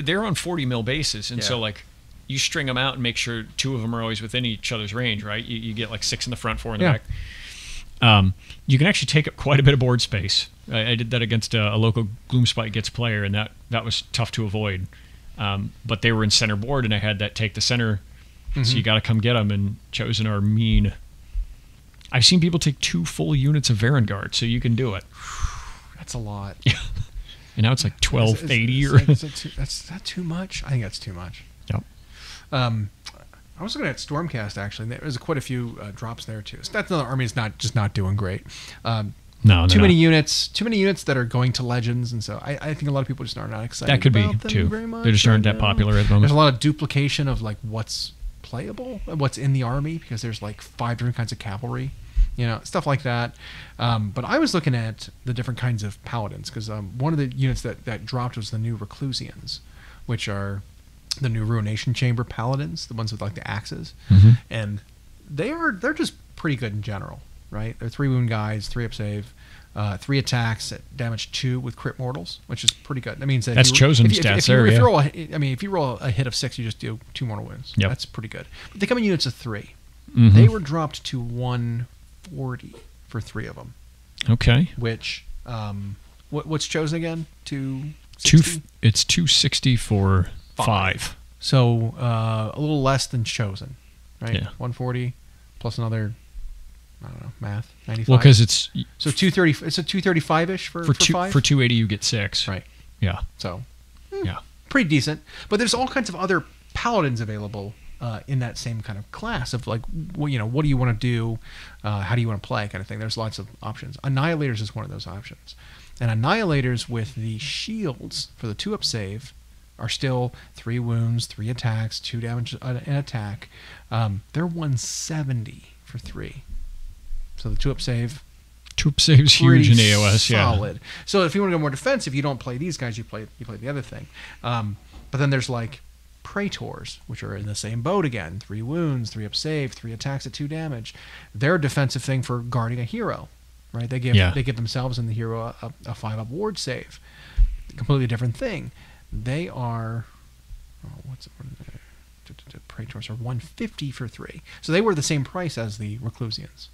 [SPEAKER 2] they're on 40 mil bases, and so like you string them out and make sure 2 of them are always within each other's range, right? You get like 6 in the front, 4 in the back. You can actually take up quite a bit of board space. I did that against a local Gloomspite Gets player, and that was tough to avoid. But they were in center board, and I had that take the center, so you got to come get them. And Chosen are mean. I've seen people take 2 full units of Vanguard, so you can do it.
[SPEAKER 1] That's a lot.
[SPEAKER 2] Yeah. And now it's like 1280
[SPEAKER 1] Is that too much? I think that's too much.
[SPEAKER 2] Yep.
[SPEAKER 1] I was looking at Stormcast actually. And there's quite a few drops there too. So that's another army is not doing great.
[SPEAKER 2] No,
[SPEAKER 1] too many units that are going to Legends, and so I think a lot of people just are not excited.
[SPEAKER 2] That could
[SPEAKER 1] about
[SPEAKER 2] be
[SPEAKER 1] them
[SPEAKER 2] too.
[SPEAKER 1] Very much
[SPEAKER 2] They just aren't that popular at the moment.
[SPEAKER 1] There's a lot of duplication of like what's playable, what's in the army, because there's like 5 different kinds of cavalry. Stuff like that. But I was looking at the different kinds of paladins, because one of the units that dropped was the new Reclusians, which are the new Ruination Chamber paladins, the ones with like the axes. And they're just pretty good in general, right? They're 3 wound guys, 3 up save, 3 attacks at damage 2 with crit mortals, which is pretty good. That means that
[SPEAKER 2] that's Chosen stats there.
[SPEAKER 1] If you roll a hit of 6, you just do 2 mortal wounds.
[SPEAKER 2] Yep.
[SPEAKER 1] That's pretty good. But they come in units of 3. They were dropped to 140 for 3 of them.
[SPEAKER 2] Okay.
[SPEAKER 1] Which, what's Chosen again? 260?
[SPEAKER 2] It's 260 for 5.
[SPEAKER 1] So a little less than Chosen, right?
[SPEAKER 2] Yeah.
[SPEAKER 1] 140 plus another, I don't know, math, 95.
[SPEAKER 2] Well, because it's
[SPEAKER 1] so 230. It's a 235ish for 5.
[SPEAKER 2] For 280 you get 6.
[SPEAKER 1] Right.
[SPEAKER 2] Yeah.
[SPEAKER 1] So
[SPEAKER 2] yeah,
[SPEAKER 1] pretty decent. But there's all kinds of other paladins available in that same kind of class of like, what do you want to do? How do you want to play, kind of thing. There's lots of options. Annihilators is one of those options. And Annihilators with the shields for the 2-up save are still 3 wounds, 3 attacks, 2 damage an attack. They're 170 for 3. So the 2-up save,
[SPEAKER 2] Troop saves huge in AOS.
[SPEAKER 1] Solid. Yeah. So if you want to go more defensive, you don't play these guys. You play the other thing. But then there's like Praetors, which are in the same boat again. 3 wounds, 3 up save, 3 attacks at 2 damage. They're a defensive thing for guarding a hero, right? They give themselves and the hero a 5 up ward save. Completely different thing. They are Praetors are 150 for 3. So they were the same price as the Reclusians.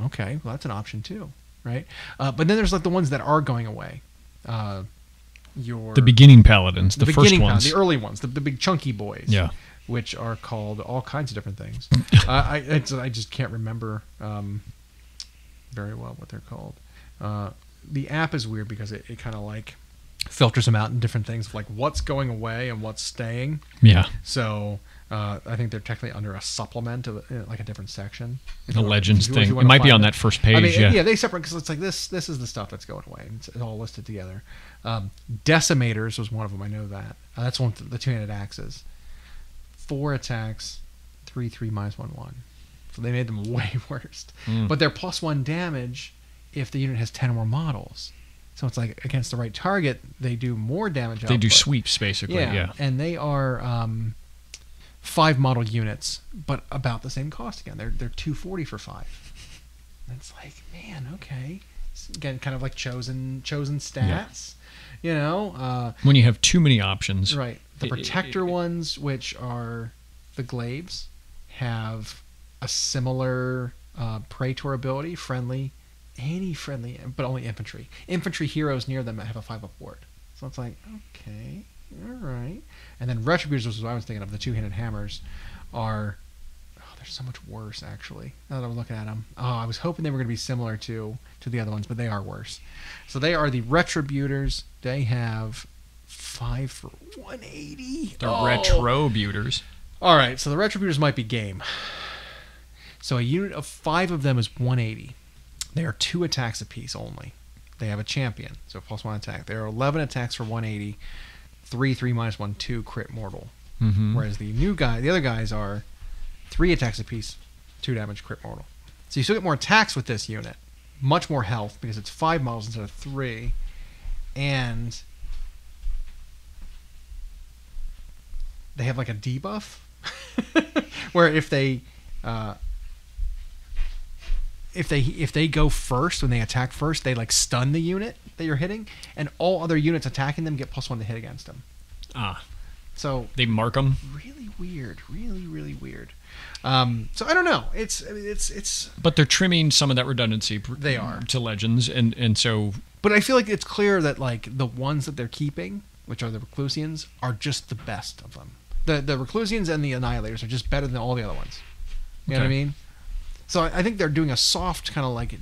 [SPEAKER 1] Okay, well that's an option too, right? But then there's like the ones that are going away.
[SPEAKER 2] The beginning paladins, the first ones,
[SPEAKER 1] the early ones, the big chunky boys, which are called all kinds of different things. I just can't remember very well what they're called. The app is weird because it kind of like filters them out in different things, of like what's going away and what's staying. Yeah. So I think they're technically under a supplement of like a different section.
[SPEAKER 2] The Legends thing. It might be on that first page.
[SPEAKER 1] I mean, they separate because it's like this is the stuff that's going away. It's all listed together. Decimators was one of them. I know that. That's one of the 2-handed axes. 4 attacks, 3/3 -1/1. So they made them way worse. But they're +1 damage if the unit has 10 or more models. So it's like against the right target, they do more damage.
[SPEAKER 2] They do sweeps basically. Yeah.
[SPEAKER 1] And they are 5 model units, but about the same cost again. They're 240 for 5. And it's like, man, okay. Again, kind of like chosen stats. You know,
[SPEAKER 2] when you have too many options,
[SPEAKER 1] right? The protector ones, which are the glaives, have a similar Praetor ability, friendly, but only infantry. Infantry heroes near them have a 5 up ward. So it's like, okay, all right. And then Retributors, which is what I was thinking of, the 2-handed hammers, are they're so much worse actually. Now that I'm looking at them, I was hoping they were going to be similar to the other ones, but they are worse. So they are the Retributors. They have 5 for 180.
[SPEAKER 2] The Retrobuters.
[SPEAKER 1] All right, so the Retributors might be game. So a unit of 5 of them is 180. They are 2 attacks apiece only. They have a champion, so +1 attack. There are 11 attacks for 180, 3/3 -1/2 crit mortal. Whereas the other guys are 3 attacks apiece, 2 damage crit mortal. So you still get more attacks with this unit, much more health because it's 5 models instead of 3, and they have like a debuff where if they go first, when they attack first, they like stun the unit that you're hitting, and all other units attacking them get +1 to hit against them. So
[SPEAKER 2] they mark them.
[SPEAKER 1] Really weird. Really weird. So I don't know. It's.
[SPEAKER 2] But they're trimming some of that redundancy.
[SPEAKER 1] They are
[SPEAKER 2] to Legends, and so.
[SPEAKER 1] But I feel like it's clear that like the ones that they're keeping, which are the Reclusians, are just the best of them. The Reclusians and the Annihilators are just better than all the other ones. You know what I mean? So I think they're doing a soft kind of like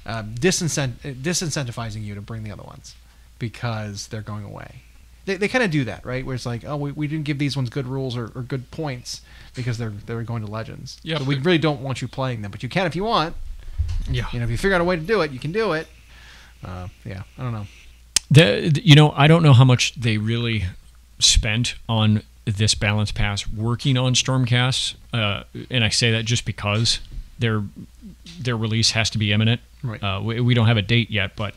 [SPEAKER 1] disincentivizing you to bring the other ones because they're going away. They kind of do that, right? Where it's like, oh, we didn't give these ones good rules or good points because they're going to Legends. Yeah. So we really don't want you playing them, but you can if you want. Yeah. You know, if you figure out a way to do it, you can do it. I don't know.
[SPEAKER 2] I don't know how much they really spent on this balance pass working on Stormcasts, and I say that just because their release has to be imminent. Right. We don't have a date yet, but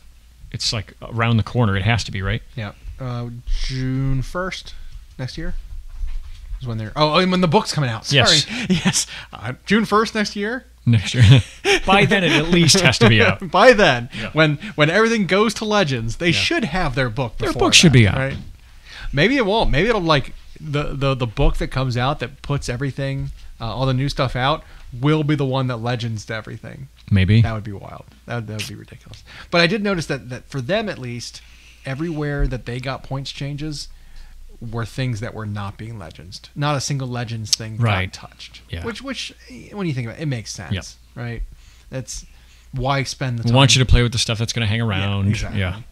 [SPEAKER 2] it's like around the corner. It has to be, right?
[SPEAKER 1] Yeah. June 1st next year is when they're. And when the book's coming out. Sorry. Yes. June 1st next year.
[SPEAKER 2] Next year. By then, it at least has to be out.
[SPEAKER 1] By then, when everything goes to Legends, they should have their book.
[SPEAKER 2] Their book should be out.
[SPEAKER 1] Right? Maybe it won't. Maybe it'll like the book that comes out that puts everything, all the new stuff out, will be the one that Legends to everything.
[SPEAKER 2] Maybe
[SPEAKER 1] that would be wild. That would be ridiculous. But I did notice that for them at least, everywhere that they got points changes were things that were not being Legends. Not a single Legends thing got touched. Yeah. Which when you think about it, it makes sense, right? That's why spend the time.
[SPEAKER 2] We want you to play with the stuff that's going to hang around.
[SPEAKER 1] Yeah, exactly. Yeah.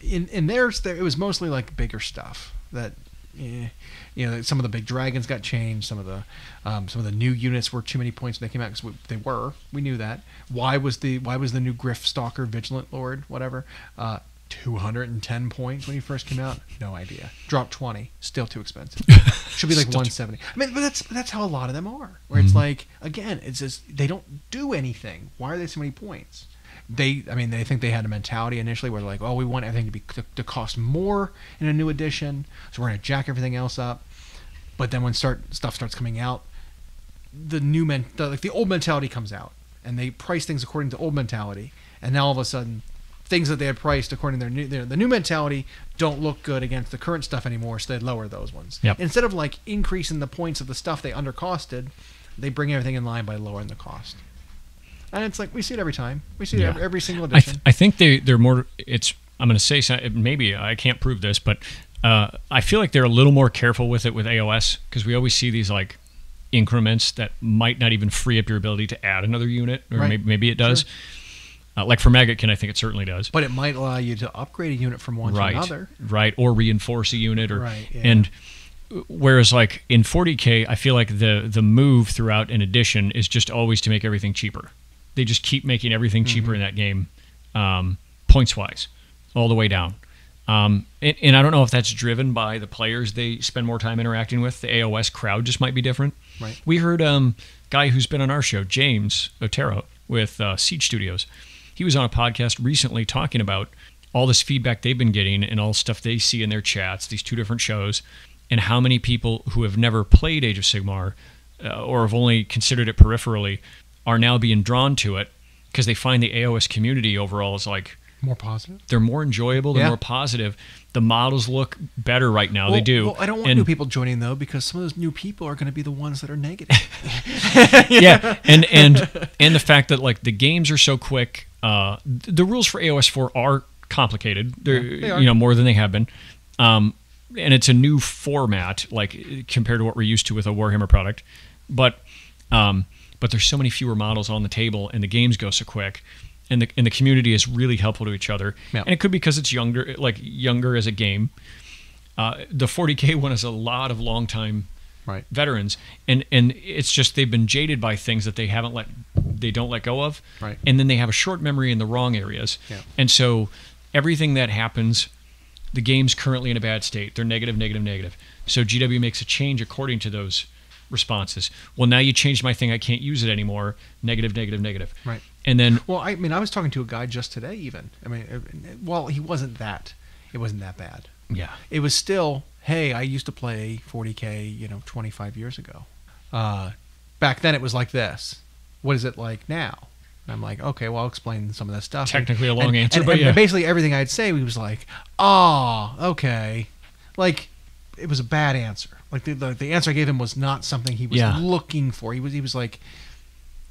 [SPEAKER 1] In theirs, it was mostly like bigger stuff that. Some of the big dragons got changed. Some of the new units were too many points when they came out because we knew that. Why was the new Griff Stalker Vigilant Lord whatever 210 points when he first came out? No idea. Dropped 20. Still too expensive. Should be like 170. I mean, but that's how a lot of them are. Where it's like, again, it's just they don't do anything. Why are they so many points? they think they had a mentality initially where they're like, oh, we want everything to cost more in a new edition, so we're going to jack everything else up. But then when stuff starts coming out, the old mentality comes out, and they price things according to old mentality, and now all of a sudden, things that they had priced according to the new mentality don't look good against the current stuff anymore, so they lower those ones.
[SPEAKER 2] Yep.
[SPEAKER 1] Instead of like increasing the points of the stuff they undercosted, they bring everything in line by lowering the cost. And it's like we see it every time. We see it every single edition.
[SPEAKER 2] I think they're more. I'm going to say maybe I can't prove this, but I feel like they're a little more careful with it with AOS, because we always see these like increments that might not even free up your ability to add another unit, or maybe it does. Sure. Like for Magotkin, I think it certainly does.
[SPEAKER 1] But it might allow you to upgrade a unit from one to another.
[SPEAKER 2] Right, or reinforce a unit. And whereas like in 40K, I feel like the move throughout an edition is just always to make everything cheaper. They just keep making everything cheaper in that game, points-wise, all the way down. And I don't know if that's driven by the players they spend more time interacting with. The AOS crowd just might be different.
[SPEAKER 1] Right.
[SPEAKER 2] We heard guy who's been on our show, James Otero, with Siege Studios. He was on a podcast recently talking about all this feedback they've been getting and all the stuff they see in their chats, these two different shows, and how many people who have never played Age of Sigmar or have only considered it peripherally are now being drawn to it because they find the AOS community overall is like
[SPEAKER 1] more positive.
[SPEAKER 2] They're more enjoyable. They're more positive. The models look better right now. They do.
[SPEAKER 1] Well, I don't want new people joining though, because some of those new people are going to be the ones that are negative.
[SPEAKER 2] Yeah, and the fact that like the games are so quick. The rules for AOS 4 are complicated. They are. More than they have been. And it's a new format, like compared to what we're used to with a Warhammer product. But there's so many fewer models on the table, and the games go so quick. And the community is really helpful to each other. Yeah. And it could be because it's younger as a game. The 40K one has a lot of longtime veterans, and it's just they've been jaded by things that they don't let go of.
[SPEAKER 1] Right.
[SPEAKER 2] And then they have a short memory in the wrong areas.
[SPEAKER 1] Yeah.
[SPEAKER 2] And so everything that happens, the game's currently in a bad state. They're negative, negative, negative. So GW makes a change according to those responses. Well, now you changed my thing. I can't use it anymore. Negative, negative, negative.
[SPEAKER 1] Right.
[SPEAKER 2] And then,
[SPEAKER 1] well, I was talking to a guy just today. Even he wasn't that. It wasn't that bad.
[SPEAKER 2] Yeah.
[SPEAKER 1] It was still, hey, I used to play 40K, 25 years ago. Back then, it was like this. What is it like now? And I'm like, okay, well, I'll explain some of that stuff.
[SPEAKER 2] Technically, a long answer,
[SPEAKER 1] but basically everything I'd say, he was like, oh, okay, like it was a bad answer. Like the answer I gave him was not something he was looking for. He was like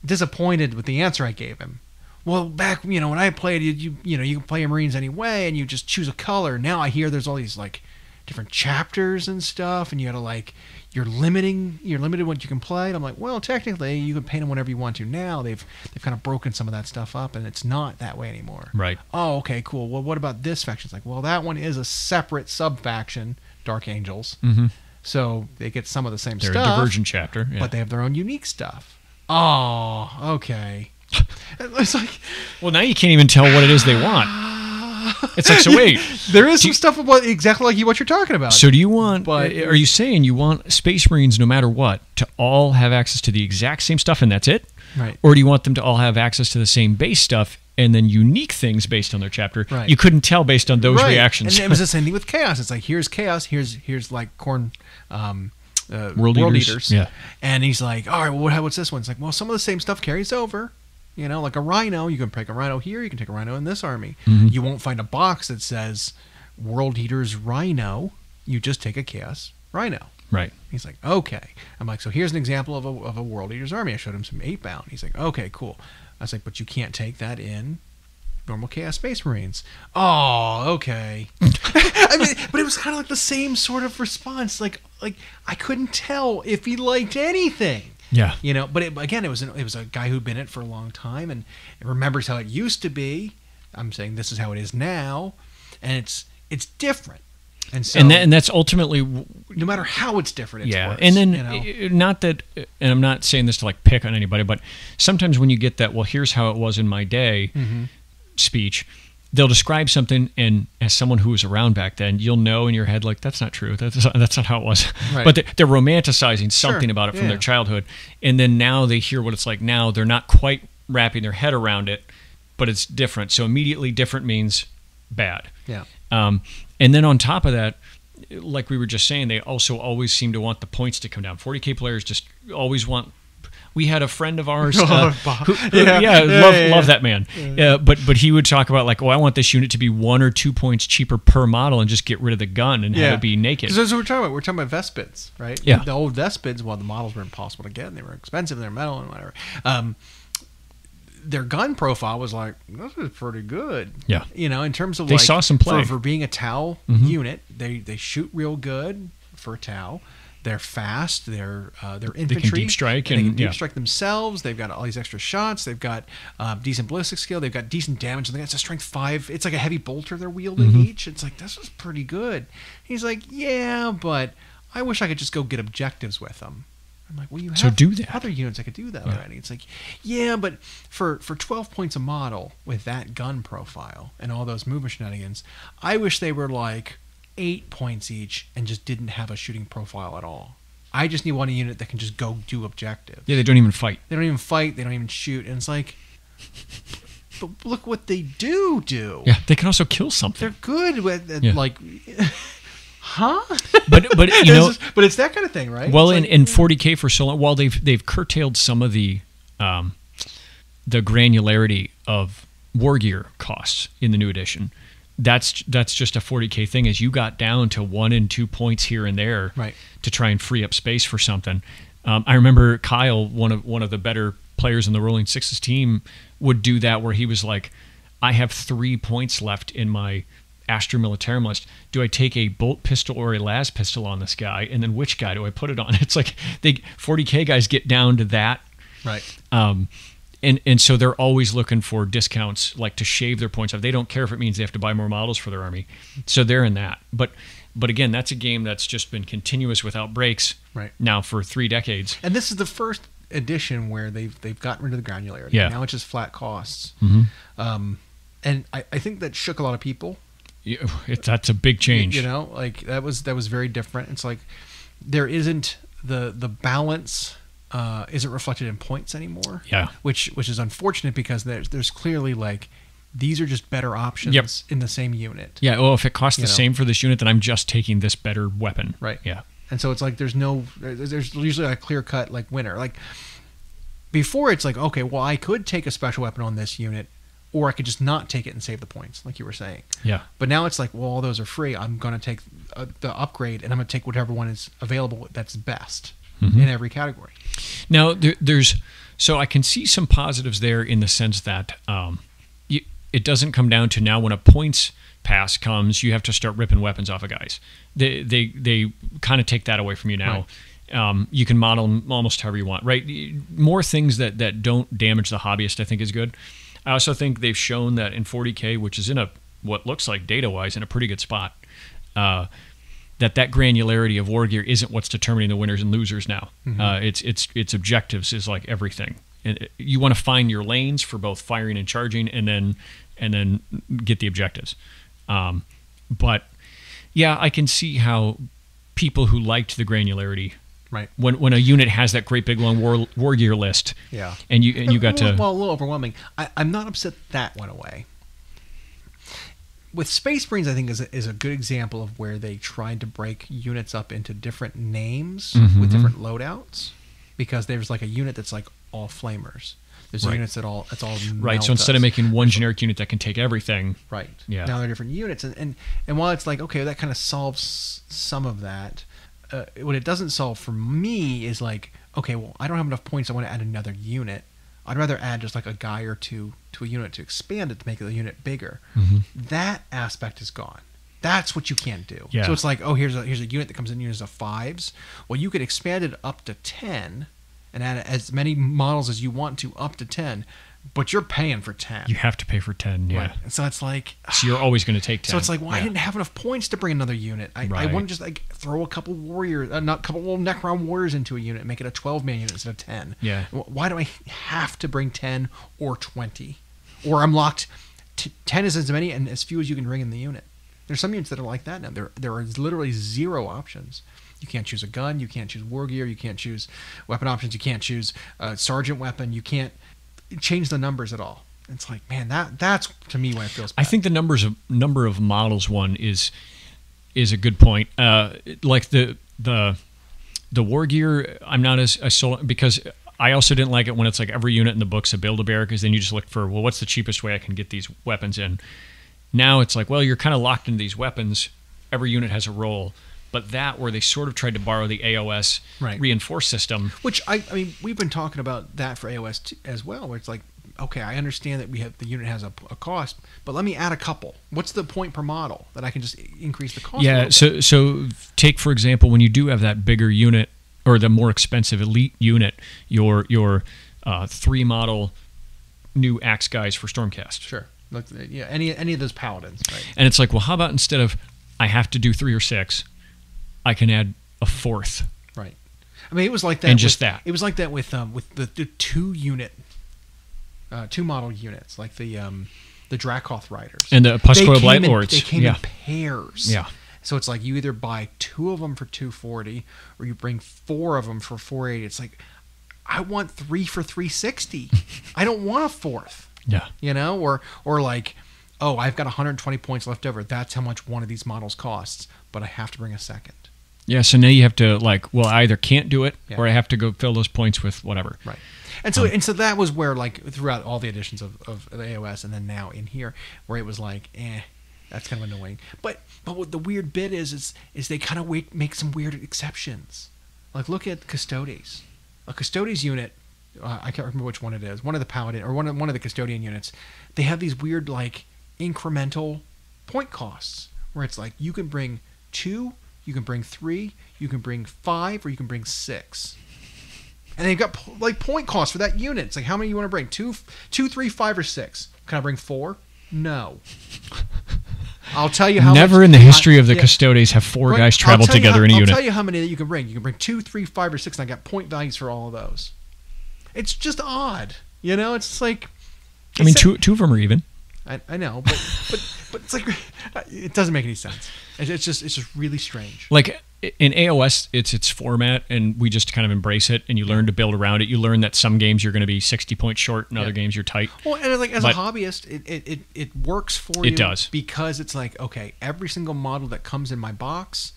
[SPEAKER 1] disappointed with the answer I gave him. Well, back when I played, you can play Marines anyway, and you just choose a color. Now I hear there's all these like different chapters and stuff, and you gotta you're limited what you can play. And I'm like, well, technically you can paint them whenever you want to. Now they've kind of broken some of that stuff up, and it's not that way anymore.
[SPEAKER 2] Right.
[SPEAKER 1] Oh, okay, cool. Well, what about this faction? It's like, well, that one is a separate sub faction, Dark Angels.
[SPEAKER 2] Mm-hmm.
[SPEAKER 1] So they get some of the same
[SPEAKER 2] They're
[SPEAKER 1] stuff.
[SPEAKER 2] They're a divergent chapter,
[SPEAKER 1] but they have their own unique stuff. Oh, okay. It's like,
[SPEAKER 2] well, now you can't even tell what it is they want. It's like, so wait,
[SPEAKER 1] there is some stuff about exactly like what you're talking about.
[SPEAKER 2] So do you want? But are you saying you want Space Marines, no matter what, to all have access to the exact same stuff and that's it?
[SPEAKER 1] Right.
[SPEAKER 2] Or do you want them to all have access to the same base stuff and then unique things based on their chapter?
[SPEAKER 1] Right.
[SPEAKER 2] You couldn't tell based on those reactions.
[SPEAKER 1] And it was the same thing with Chaos. It's like, here's Chaos, here's like Corn.
[SPEAKER 2] World Eaters. Yeah.
[SPEAKER 1] And he's like, all right, well, what's this one? It's like, well, some of the same stuff carries over. Like a Rhino, you can pick a Rhino here, you can take a Rhino in this army.
[SPEAKER 2] Mm-hmm.
[SPEAKER 1] You won't find a box that says World Eaters Rhino. You just take a Chaos Rhino.
[SPEAKER 2] Right.
[SPEAKER 1] He's like, okay. I'm like, so here's an example of a World Eaters army. I showed him some 8-bound. He's like, okay, cool. I was like, but you can't take that in normal Chaos Space Marines. Oh, okay. But it was kind of like the same sort of response. Like I couldn't tell if he liked anything.
[SPEAKER 2] Yeah.
[SPEAKER 1] But it was a guy who'd been in it for a long time and remembers how it used to be. I'm saying this is how it is now, and it's different. And so,
[SPEAKER 2] and that's ultimately,
[SPEAKER 1] no matter how it's different, it's worse.
[SPEAKER 2] And then not that, and I'm not saying this to like pick on anybody, but sometimes when you get that, well, here's how it was in my day. Mm-hmm. Speech, they'll describe something, and as someone who was around back then, you'll know in your head, like, that's not true. That's not how it was. Right. But they're romanticizing something about it from their childhood, and then now they hear what it's like now. They're not quite wrapping their head around it, but it's different. So immediately different means bad.
[SPEAKER 1] Yeah.
[SPEAKER 2] And then on top of that, like we were just saying, they also always seem to want the points to come down. 40K players just always want. We had a friend of ours who love that man. But he would talk about like, I want this unit to be 1 or 2 points cheaper per model and just get rid of the gun and have it be naked.
[SPEAKER 1] Because that's what we're talking about. We're talking about Vespids, right?
[SPEAKER 2] Yeah.
[SPEAKER 1] The old Vespids, well, the models were impossible to get and they were expensive, they're metal and whatever. Their gun profile was like, this is pretty good.
[SPEAKER 2] Yeah.
[SPEAKER 1] In terms of
[SPEAKER 2] they saw some play.
[SPEAKER 1] For being a Tau unit, they shoot real good for a Tau. They're fast. They're infantry.
[SPEAKER 2] They can deep strike.
[SPEAKER 1] They can deep strike themselves. They've got all these extra shots. They've got decent ballistic skill. They've got decent damage. And it's a strength 5. It's like a heavy bolter they're wielding each. It's like, this is pretty good. He's like, yeah, but I wish I could just go get objectives with them. I'm like, well, you have
[SPEAKER 2] do that.
[SPEAKER 1] other units that could do that already. It's like, yeah, but for 12 points a model with that gun profile and all those movement shenanigans, I wish they were like 8 points each and just didn't have a shooting profile at all. I just need one unit that can just go do objectives.
[SPEAKER 2] Yeah, they don't even fight.
[SPEAKER 1] They don't even fight. They don't even shoot. And it's like, but look what they do.
[SPEAKER 2] Yeah, they can also kill something.
[SPEAKER 1] They're good with like... Huh?
[SPEAKER 2] But but
[SPEAKER 1] it's that kind of thing, right?
[SPEAKER 2] Well, in 40K for so long, while they've curtailed some of the granularity of war gear costs in the new edition, that's just a 40K thing. As you got down to 1 and 2 points here and there,
[SPEAKER 1] right,
[SPEAKER 2] to try and free up space for something. I remember Kyle, one of the better players in the Rolling Sixes team, would do that where he was like, I have 3 points left in my Astra Militarum list. Do I take a bolt pistol or a las pistol on this guy, and then which guy do I put it on? It's like 40K guys get down to that,
[SPEAKER 1] right?
[SPEAKER 2] And so they're always looking for discounts, like to shave their points off. They don't care if it means they have to buy more models for their army. So they're in that. But again, that's a game that's just been continuous without breaks now for 3 decades.
[SPEAKER 1] And this is the first edition where they've gotten rid of the granularity.
[SPEAKER 2] Yeah.
[SPEAKER 1] Now it's just flat costs.
[SPEAKER 2] And
[SPEAKER 1] I think that shook a lot of people.
[SPEAKER 2] That's a big change.
[SPEAKER 1] Like that was very different. It's like there isn't the balance isn't reflected in points anymore.
[SPEAKER 2] Yeah,
[SPEAKER 1] which is unfortunate because there's clearly like these are just better options in the same unit.
[SPEAKER 2] Yeah. Well, if it costs the same for this unit, then I'm just taking this better weapon.
[SPEAKER 1] Right.
[SPEAKER 2] Yeah.
[SPEAKER 1] And so it's like there's usually a clear cut like winner. Like before, it's like, okay, well, I could take a special weapon on this unit, or I could just not take it and save the points, like you were saying.
[SPEAKER 2] Yeah.
[SPEAKER 1] But now it's like, well, all those are free. I'm going to take the upgrade, and I'm going to take whatever one is available that's best in every category.
[SPEAKER 2] Now, so I can see some positives there in the sense that it doesn't come down to now when a points pass comes, you have to start ripping weapons off of guys. They kind of take that away from you now. Right. You can model them almost however you want, right? More things that don't damage the hobbyist, I think, is good. I also think they've shown that in 40K, which is in what looks like data-wise in a pretty good spot, that granularity of war gear isn't what's determining the winners and losers now. It's objectives is like everything. You want to find your lanes for both firing and charging, and then get the objectives. But yeah, I can see how people who liked the granularity.
[SPEAKER 1] Right.
[SPEAKER 2] When a unit has that great big long war gear list, and you got to
[SPEAKER 1] a little overwhelming. I'm not upset that went away. With Space Marines, I think is a good example of where they tried to break units up into different names with different loadouts, because there's like a unit that's like all flamers. There's units that's all
[SPEAKER 2] right. So instead of making one generic unit that can take everything,
[SPEAKER 1] now they're different units, and while it's like, okay, that kind of solves some of that. What it doesn't solve for me is like, okay, well, I don't have enough points. I want to add another unit. I'd rather add just like a guy or two to a unit to expand it to make the unit bigger. That aspect is gone. That's what you can't do.
[SPEAKER 2] Yeah.
[SPEAKER 1] So it's like, oh, here's a unit that comes in units of 5s. Well, you could expand it up to 10 and add as many models as you want to up to 10. But you're paying for 10.
[SPEAKER 2] You have to pay for 10, yeah.
[SPEAKER 1] Right. And so it's like...
[SPEAKER 2] So you're always going to take 10.
[SPEAKER 1] So it's like, well, I didn't have enough points to bring another unit. I want to just like throw a couple warriors, Necron warriors into a unit and make it a 12-man unit instead of 10.
[SPEAKER 2] Yeah.
[SPEAKER 1] Why do I have to bring 10 or 20? Or I'm locked... 10 is as many and as few as you can bring in the unit. There's some units that are like that now. There are literally 0 options. You can't choose a gun. You can't choose war gear. You can't choose weapon options. You can't choose a sergeant weapon. You can't change the numbers at all. It's like, man, that's to me when it feels bad.
[SPEAKER 2] I think the number of models one is a good point. Like the war gear, I'm not as sold, because I also didn't like it when it's like every unit in the book's a Build-A-Bear, because then you just look for, well, what's the cheapest way I can get these weapons in? Now it's like, well, you're kind of locked into these weapons. Every unit has a role. But that, where they sort of tried to borrow the AOS reinforced system.
[SPEAKER 1] Which, I mean, we've been talking about that for AOS as well, where it's like, okay, I understand that the unit has a cost, but let me add a couple. What's the point per model that I can just increase the cost?
[SPEAKER 2] Yeah, so take, for example, when you do have that bigger unit, or the more expensive elite unit, your 3-model new axe guys for Stormcast.
[SPEAKER 1] Sure. Like, yeah, any of those paladins, right?
[SPEAKER 2] And it's like, well, how about instead of I have to do 3 or 6, I can add a 4th.
[SPEAKER 1] Right. I mean, it was like that.
[SPEAKER 2] And just that.
[SPEAKER 1] It was like that with the 2-model units, like the Dracoth Riders.
[SPEAKER 2] And the Puscoil Blight Lords.
[SPEAKER 1] They came in pairs.
[SPEAKER 2] Yeah.
[SPEAKER 1] So it's like you either buy 2 of them for $240, or you bring 4 of them for $480. It's like, I want 3 for $360. I don't want a 4th.
[SPEAKER 2] Yeah.
[SPEAKER 1] You know, or like, oh, I've got 120 points left over. That's how much one of these models costs, but I have to bring a second.
[SPEAKER 2] Yeah. So now you have to, like, well, I either can't do it, or I have to go fill those points with whatever.
[SPEAKER 1] Right. And so that was where, like, throughout all the editions of the AOS, and then now in here, where it was like, that's kind of annoying. But what the weird bit is they kind of make some weird exceptions. Like, look at Custodes. A Custodes unit, I can't remember which one it is. One of the Paladin, or one of the Custodian units. They have these weird, like, incremental point costs, where it's like, you can bring 2, you can bring 3, you can bring 5, or you can bring 6. And they've got, like, point costs for that unit. It's like, how many you want to bring? 2, 3, 5, or 6? Can I bring 4? No. I'll tell you how
[SPEAKER 2] Never
[SPEAKER 1] much,
[SPEAKER 2] in the history of the Custodes have 4 guys traveled together in a unit.
[SPEAKER 1] I'll tell you how many that you can bring. You can bring 2, 3, 5, or 6, and I got point values for all of those. It's just odd. You know, it's like...
[SPEAKER 2] I mean, two of them are even.
[SPEAKER 1] I know, but it's like, it doesn't make any sense. It's just really strange.
[SPEAKER 2] Like, in AOS, it's its format, and we just kind of embrace it, and you learn to build around it. You learn that some games you're going to be 60 points short, and other games you're tight.
[SPEAKER 1] Well, and like, as a hobbyist, it works for you.
[SPEAKER 2] It does.
[SPEAKER 1] Because it's like, okay, every single model that comes in my box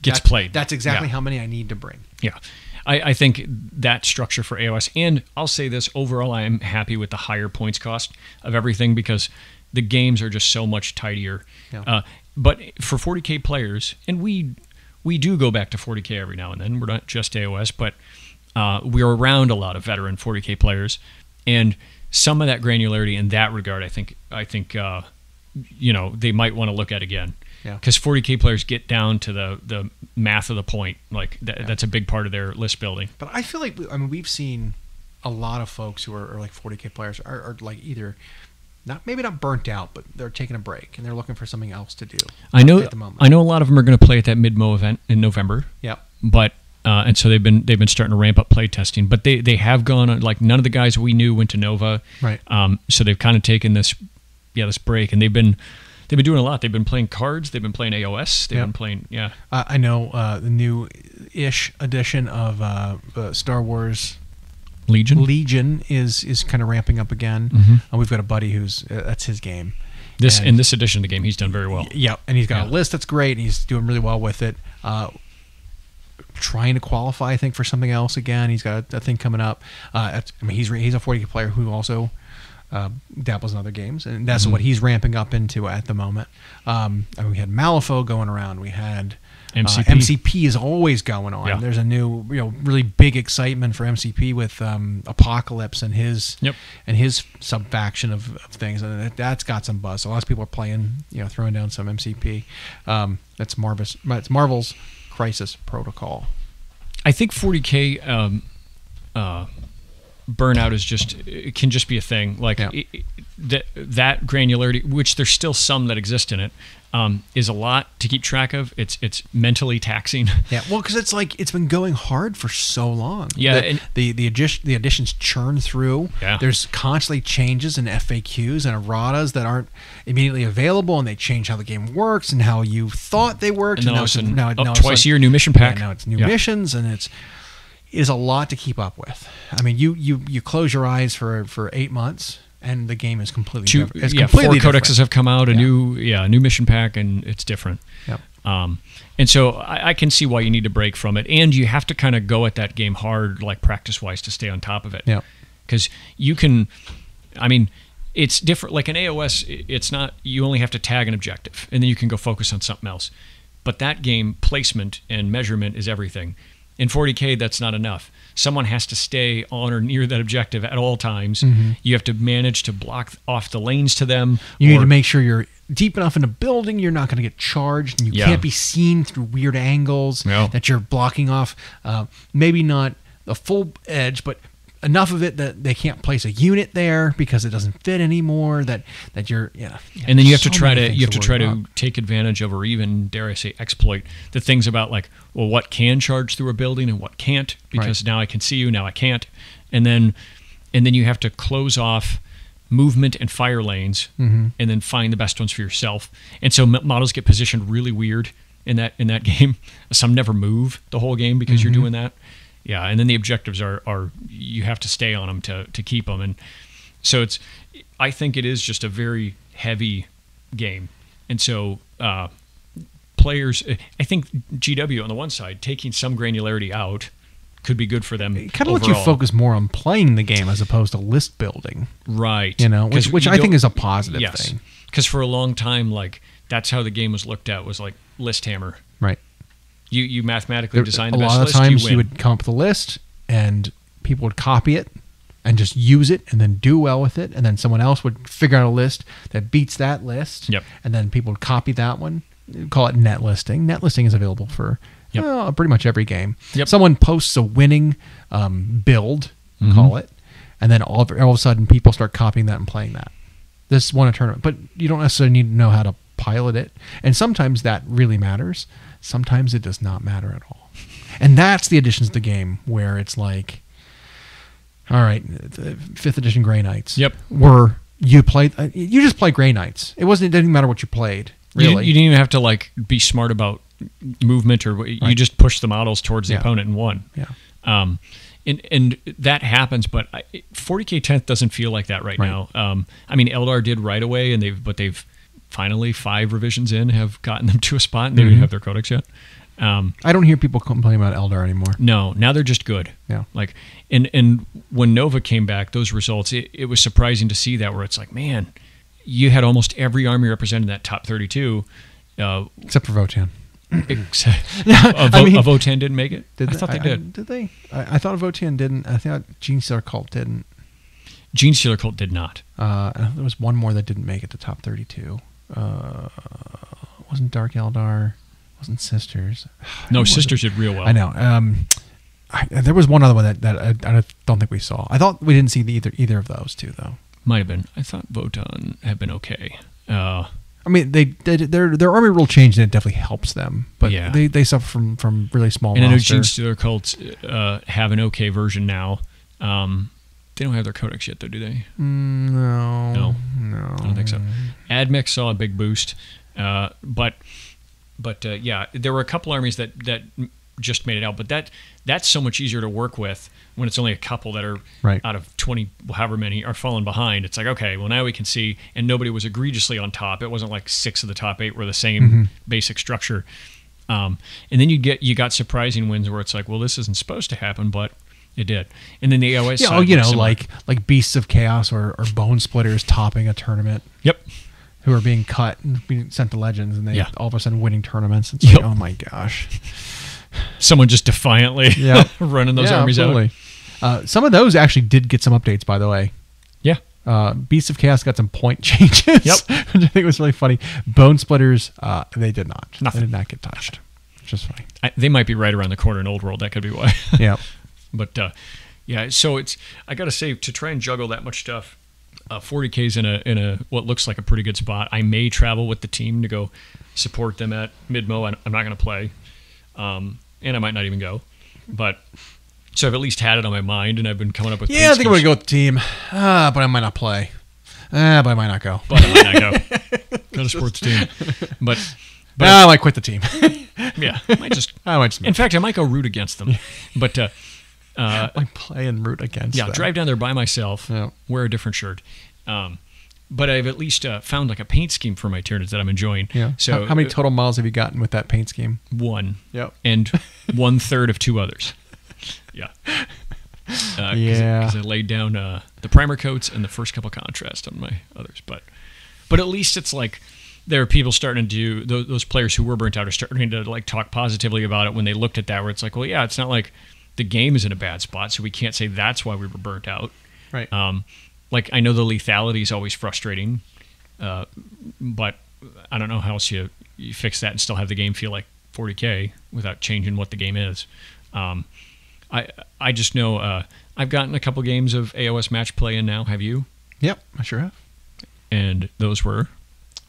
[SPEAKER 2] gets played.
[SPEAKER 1] That's exactly how many I need to bring.
[SPEAKER 2] Yeah. I think that structure for AOS, and I'll say this, overall I am happy with the higher points cost of everything, because the games are just so much tidier. Yeah. But for 40K players, and we do go back to 40K every now and then, we're not just AOS, but we're around a lot of veteran 40K players, and some of that granularity in that regard, I think they might want to look at again.
[SPEAKER 1] Yeah.
[SPEAKER 2] Because 40K players get down to the math of the point. Like, that's a big part of their list building.
[SPEAKER 1] But I feel like, we've seen a lot of folks who are like 40K players are like either maybe not burnt out, but they're taking a break and they're looking for something else to do.
[SPEAKER 2] I know
[SPEAKER 1] at the moment.
[SPEAKER 2] I know a lot of them are going to play at that mid-mo event in November.
[SPEAKER 1] Yeah.
[SPEAKER 2] But and so they've been starting to ramp up play testing. But they have gone on, like, none of the guys we knew went to Nova.
[SPEAKER 1] Right.
[SPEAKER 2] So they've kind of taken this break, and they've been doing a lot. They've been playing cards. They've been playing AOS. They've been playing,
[SPEAKER 1] I know the new-ish edition of Star Wars Legion is kind of ramping up again.
[SPEAKER 2] Mm-hmm.
[SPEAKER 1] We've got a buddy who's that's his game.
[SPEAKER 2] In this edition of the game, he's done very well.
[SPEAKER 1] Yeah, and he's got a list that's great, and he's doing really well with it. Trying to qualify, I think, for something else again. He's got a thing coming up. He's a 40K player who also dabbles in other games, and that's what he's ramping up into at the moment. We had Malifaux going around. We had
[SPEAKER 2] MCP.
[SPEAKER 1] MCP is always going on.
[SPEAKER 2] Yeah.
[SPEAKER 1] There's a new, really big excitement for MCP with Apocalypse and his sub faction of things, and that's got some buzz. So a lot of people are playing, throwing down some MCP. That's Marvel's Crisis Protocol.
[SPEAKER 2] I think 40K burnout can just be a thing. Like, that granularity, which there's still some that exist in it, is a lot to keep track of. It's mentally taxing.
[SPEAKER 1] Yeah, well, because it's like it's been going hard for so long.
[SPEAKER 2] Yeah,
[SPEAKER 1] the editions churn through.
[SPEAKER 2] Yeah.
[SPEAKER 1] There's constantly changes in FAQs and erratas that aren't immediately available, and they change how the game works and how you thought they worked.
[SPEAKER 2] And now twice a year, new mission pack.
[SPEAKER 1] Yeah, now it's new missions, and it is a lot to keep up with. I mean, you close your eyes for 8 months, and the game is completely
[SPEAKER 2] Two,
[SPEAKER 1] different. It's
[SPEAKER 2] yeah,
[SPEAKER 1] completely
[SPEAKER 2] 4
[SPEAKER 1] different.
[SPEAKER 2] codexes have come out, a new mission pack, and it's different.
[SPEAKER 1] Yep.
[SPEAKER 2] And so I can see why you need to break from it, and you have to kind of go at that game hard, like practice-wise, to stay on top of it.
[SPEAKER 1] Yeah.
[SPEAKER 2] Because you can, I mean, it's different. Like in AOS, it's not, you only have to tag an objective, and then you can go focus on something else. But that game, placement and measurement is everything. In 40K, that's not enough. Someone has to stay on or near that objective at all times. Mm-hmm. You have to manage to block off the lanes to them.
[SPEAKER 1] You need to make sure you're deep enough in a building, you're not going to get charged, and you can't be seen through weird angles that you're blocking off. Maybe not the full edge, but enough of it that they can't place a unit there because it doesn't fit anymore. That you're
[SPEAKER 2] and then you have to try to take advantage of, or even dare I say exploit the things about, like, well, what can charge through a building and what can't, because now I can see you, now I can't, and then you have to close off movement and fire lanes, and then find the best ones for yourself. And so models get positioned really weird in that game. Some never move the whole game because you're doing that. Yeah, and then the objectives are you have to stay on them to keep them, and so I think it is just a very heavy game, and so players, I think GW on the one side, taking some granularity out could be good for them.
[SPEAKER 1] It kind of lets you focus more on playing the game as opposed to list building,
[SPEAKER 2] right?
[SPEAKER 1] Which I think is a positive thing.
[SPEAKER 2] Because for a long time, like, that's how the game was looked at, was like list hammer,
[SPEAKER 1] right?
[SPEAKER 2] You mathematically design the best list.
[SPEAKER 1] A lot of times you would come up with a list, and people would copy it and just use it and then do well with it, and then someone else would figure out a list that beats that list, and then people would copy that one. Call it net listing. Net listing is available for pretty much every game. Someone posts a winning build, call it, and then all of a sudden people start copying that and playing that. This won a tournament, but you don't necessarily need to know how to pilot it, and sometimes that really matters. Sometimes it does not matter at all. And that's the additions to the game where it's like, all right, the 5th edition Grey Knights. Where you just play Grey Knights. It didn't matter what you played, really.
[SPEAKER 2] You didn't even have to, like, be smart about movement, or you just pushed the models towards the opponent and won. Yeah. And that happens, but 40K 10th doesn't feel like that right now. I mean, Eldar did right away, and they've finally 5 revisions in have gotten them to a spot, and they don't even have their codex yet.
[SPEAKER 1] I don't hear people complaining about Eldar anymore.
[SPEAKER 2] No, now they're just good.
[SPEAKER 1] Yeah.
[SPEAKER 2] Like, and when Nova came back, those results, it was surprising to see that, where it's like, man, you had almost every army represented in that top 32.
[SPEAKER 1] Except for Votan.
[SPEAKER 2] Votan didn't make it? I thought they did.
[SPEAKER 1] Did they? I thought Votan didn't. I thought Genestealer Cult didn't.
[SPEAKER 2] Genestealer Cult did not.
[SPEAKER 1] There was one more that didn't make it to top 32. Wasn't Dark Eldar, wasn't Sisters.
[SPEAKER 2] No, Sisters did real well.
[SPEAKER 1] I know. There was one other one that I don't think we saw. I thought we didn't see either of those two, though.
[SPEAKER 2] Might have been. I thought Votan had been okay.
[SPEAKER 1] I mean, their army rule change, and it definitely helps them. But they suffer from really small.
[SPEAKER 2] And I know Genestealer Cults have an okay version now. They don't have their codex yet, though, do they?
[SPEAKER 1] No.
[SPEAKER 2] I don't think so. Admech saw a big boost, but there were a couple armies that just made it out. But that's so much easier to work with when it's only a couple that are out of 20, however many, are falling behind. It's like, okay, well, now we can see, and nobody was egregiously on top. It wasn't like 6 of the top 8 were the same basic structure. And then you got surprising wins where it's like, well, this isn't supposed to happen, but it did. And then the AOS side,
[SPEAKER 1] like Beasts of Chaos or Bone Splitters topping a tournament.
[SPEAKER 2] Yep.
[SPEAKER 1] Who are being cut and being sent to Legends, and they all of a sudden winning tournaments. It's like, oh my gosh.
[SPEAKER 2] Someone just defiantly running those armies out.
[SPEAKER 1] Some of those actually did get some updates, by the way.
[SPEAKER 2] Yeah.
[SPEAKER 1] Beasts of Chaos got some point changes, which I think was really funny. Bone Splitters, they did not.
[SPEAKER 2] Nothing.
[SPEAKER 1] They did not get touched. Just funny.
[SPEAKER 2] They might be right around the corner in Old World. That could be why.
[SPEAKER 1] Yeah.
[SPEAKER 2] But, so I got to say, to try and juggle that much stuff, 40K's in a what looks like a pretty good spot. I may travel with the team to go support them at Midmo. I'm not going to play. And I might not even go. But so I've at least had it on my mind, and I've been coming up with.
[SPEAKER 1] Yeah, I think I'm going to go with the team. But I might not play. But I might not go.
[SPEAKER 2] But I might not go. Got to support the team. But
[SPEAKER 1] I might quit the team.
[SPEAKER 2] Yeah, I might just. In fact, I might go root against them. But
[SPEAKER 1] I play and root against them.
[SPEAKER 2] Drive down there by myself, wear a different shirt. But I've at least found like a paint scheme for my Tyranids that I'm enjoying.
[SPEAKER 1] Yeah.
[SPEAKER 2] So
[SPEAKER 1] how many total models have you gotten with that paint scheme?
[SPEAKER 2] 1.
[SPEAKER 1] Yep.
[SPEAKER 2] And 1/3 of 2 others. Yeah. Because I laid down the primer coats and the first couple contrast on my others. But at least it's like there are people starting to do, those players who were burnt out are starting to like talk positively about it when they looked at that, where it's like, well, yeah, it's not like the game is in a bad spot, so we can't say that's why we were burnt out.
[SPEAKER 1] Right.
[SPEAKER 2] Like, I know the lethality is always frustrating, but I don't know how else you fix that and still have the game feel like 40K without changing what the game is. I just know I've gotten a couple games of AOS match play in now. Have you?
[SPEAKER 1] Yep, I sure have.
[SPEAKER 2] And those were?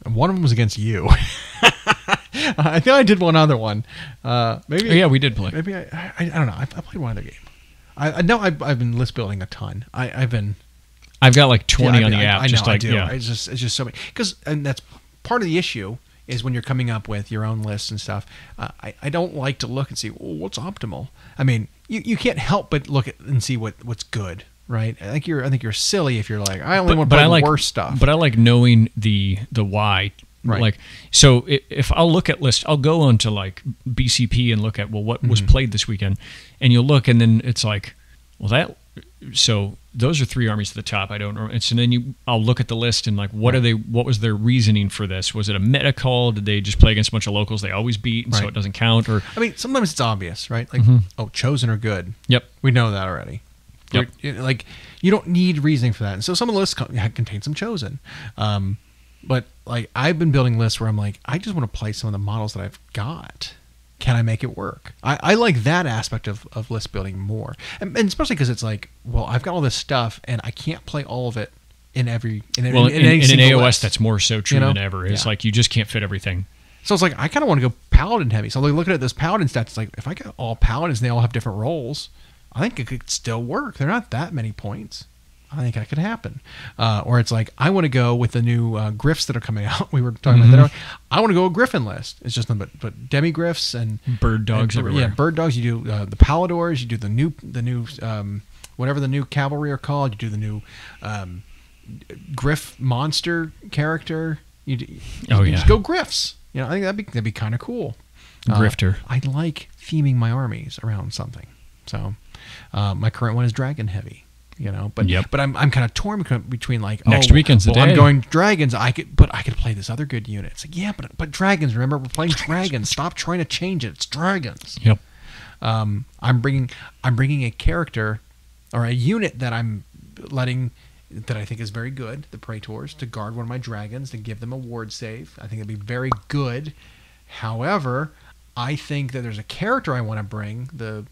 [SPEAKER 1] One of them was against you. I think I did one other one. Maybe.
[SPEAKER 2] Oh, yeah, we did play.
[SPEAKER 1] Maybe I don't know. I played one other game. I know I've been list building a ton.
[SPEAKER 2] I've got like 20 on the app.
[SPEAKER 1] I know, I do.
[SPEAKER 2] Yeah.
[SPEAKER 1] It's just so many. And that's part of the issue is when you're coming up with your own lists and stuff. I don't like to look and see, well, what's optimal. I mean, you can't help but look at and see what's good, right? I think you're silly if you're like, I only want to play the worst stuff.
[SPEAKER 2] But I like knowing the why.
[SPEAKER 1] Right.
[SPEAKER 2] Like, so if I'll look at lists, I'll go onto like BCP and look at, well, what was played this weekend, and you'll look, and then it's like, well, so those are 3 armies at the top. I don't know. And so then I'll look at the list and like, what was their reasoning for this? Was it a meta call? Did they just play against a bunch of locals they always beat, and so it doesn't count? Or
[SPEAKER 1] I mean, sometimes it's obvious, right? Like, Chosen are good.
[SPEAKER 2] Yep.
[SPEAKER 1] We know that already.
[SPEAKER 2] Yep.
[SPEAKER 1] Like, you don't need reasoning for that. And so some of the lists contain some Chosen. But like, I've been building lists where I'm like, I just want to play some of the models that I've got. Can I make it work? I like that aspect of list building more, and especially because it's like, well, I've got all this stuff, and I can't play all of it in an
[SPEAKER 2] AOS
[SPEAKER 1] list.
[SPEAKER 2] That's more so true than ever. It's like you just can't fit everything.
[SPEAKER 1] So it's like I kind of want to go Paladin heavy. So like looking at this Paladin stats, it's like if I get all Paladins and they all have different roles, I think it could still work. They're not that many points. I think that could happen. Or it's like, I want to go with the new Griffs that are coming out. We were talking about that. I want to go a Griffin list. It's just nothing but demi-Griffs and
[SPEAKER 2] bird dogs everywhere.
[SPEAKER 1] Yeah, bird dogs. You do the Paladors. You do the new whatever the new cavalry are called. You do the new Griff monster character. You just go Griffs. I think that'd be kind of cool.
[SPEAKER 2] Grifter.
[SPEAKER 1] I like theming my armies around something. So my current one is dragon heavy. But I'm kind of torn between like,
[SPEAKER 2] next weekend's the day.
[SPEAKER 1] I'm going dragons. I could play this other good unit. It's like, yeah, but dragons. Remember, we're playing dragons. Stop trying to change it. It's dragons.
[SPEAKER 2] Yep.
[SPEAKER 1] I'm bringing a character or a unit that I'm letting that I think is very good. The Praetors to guard one of my dragons to give them a ward save. I think it'd be very good. However, I think that there's a character I want to bring, the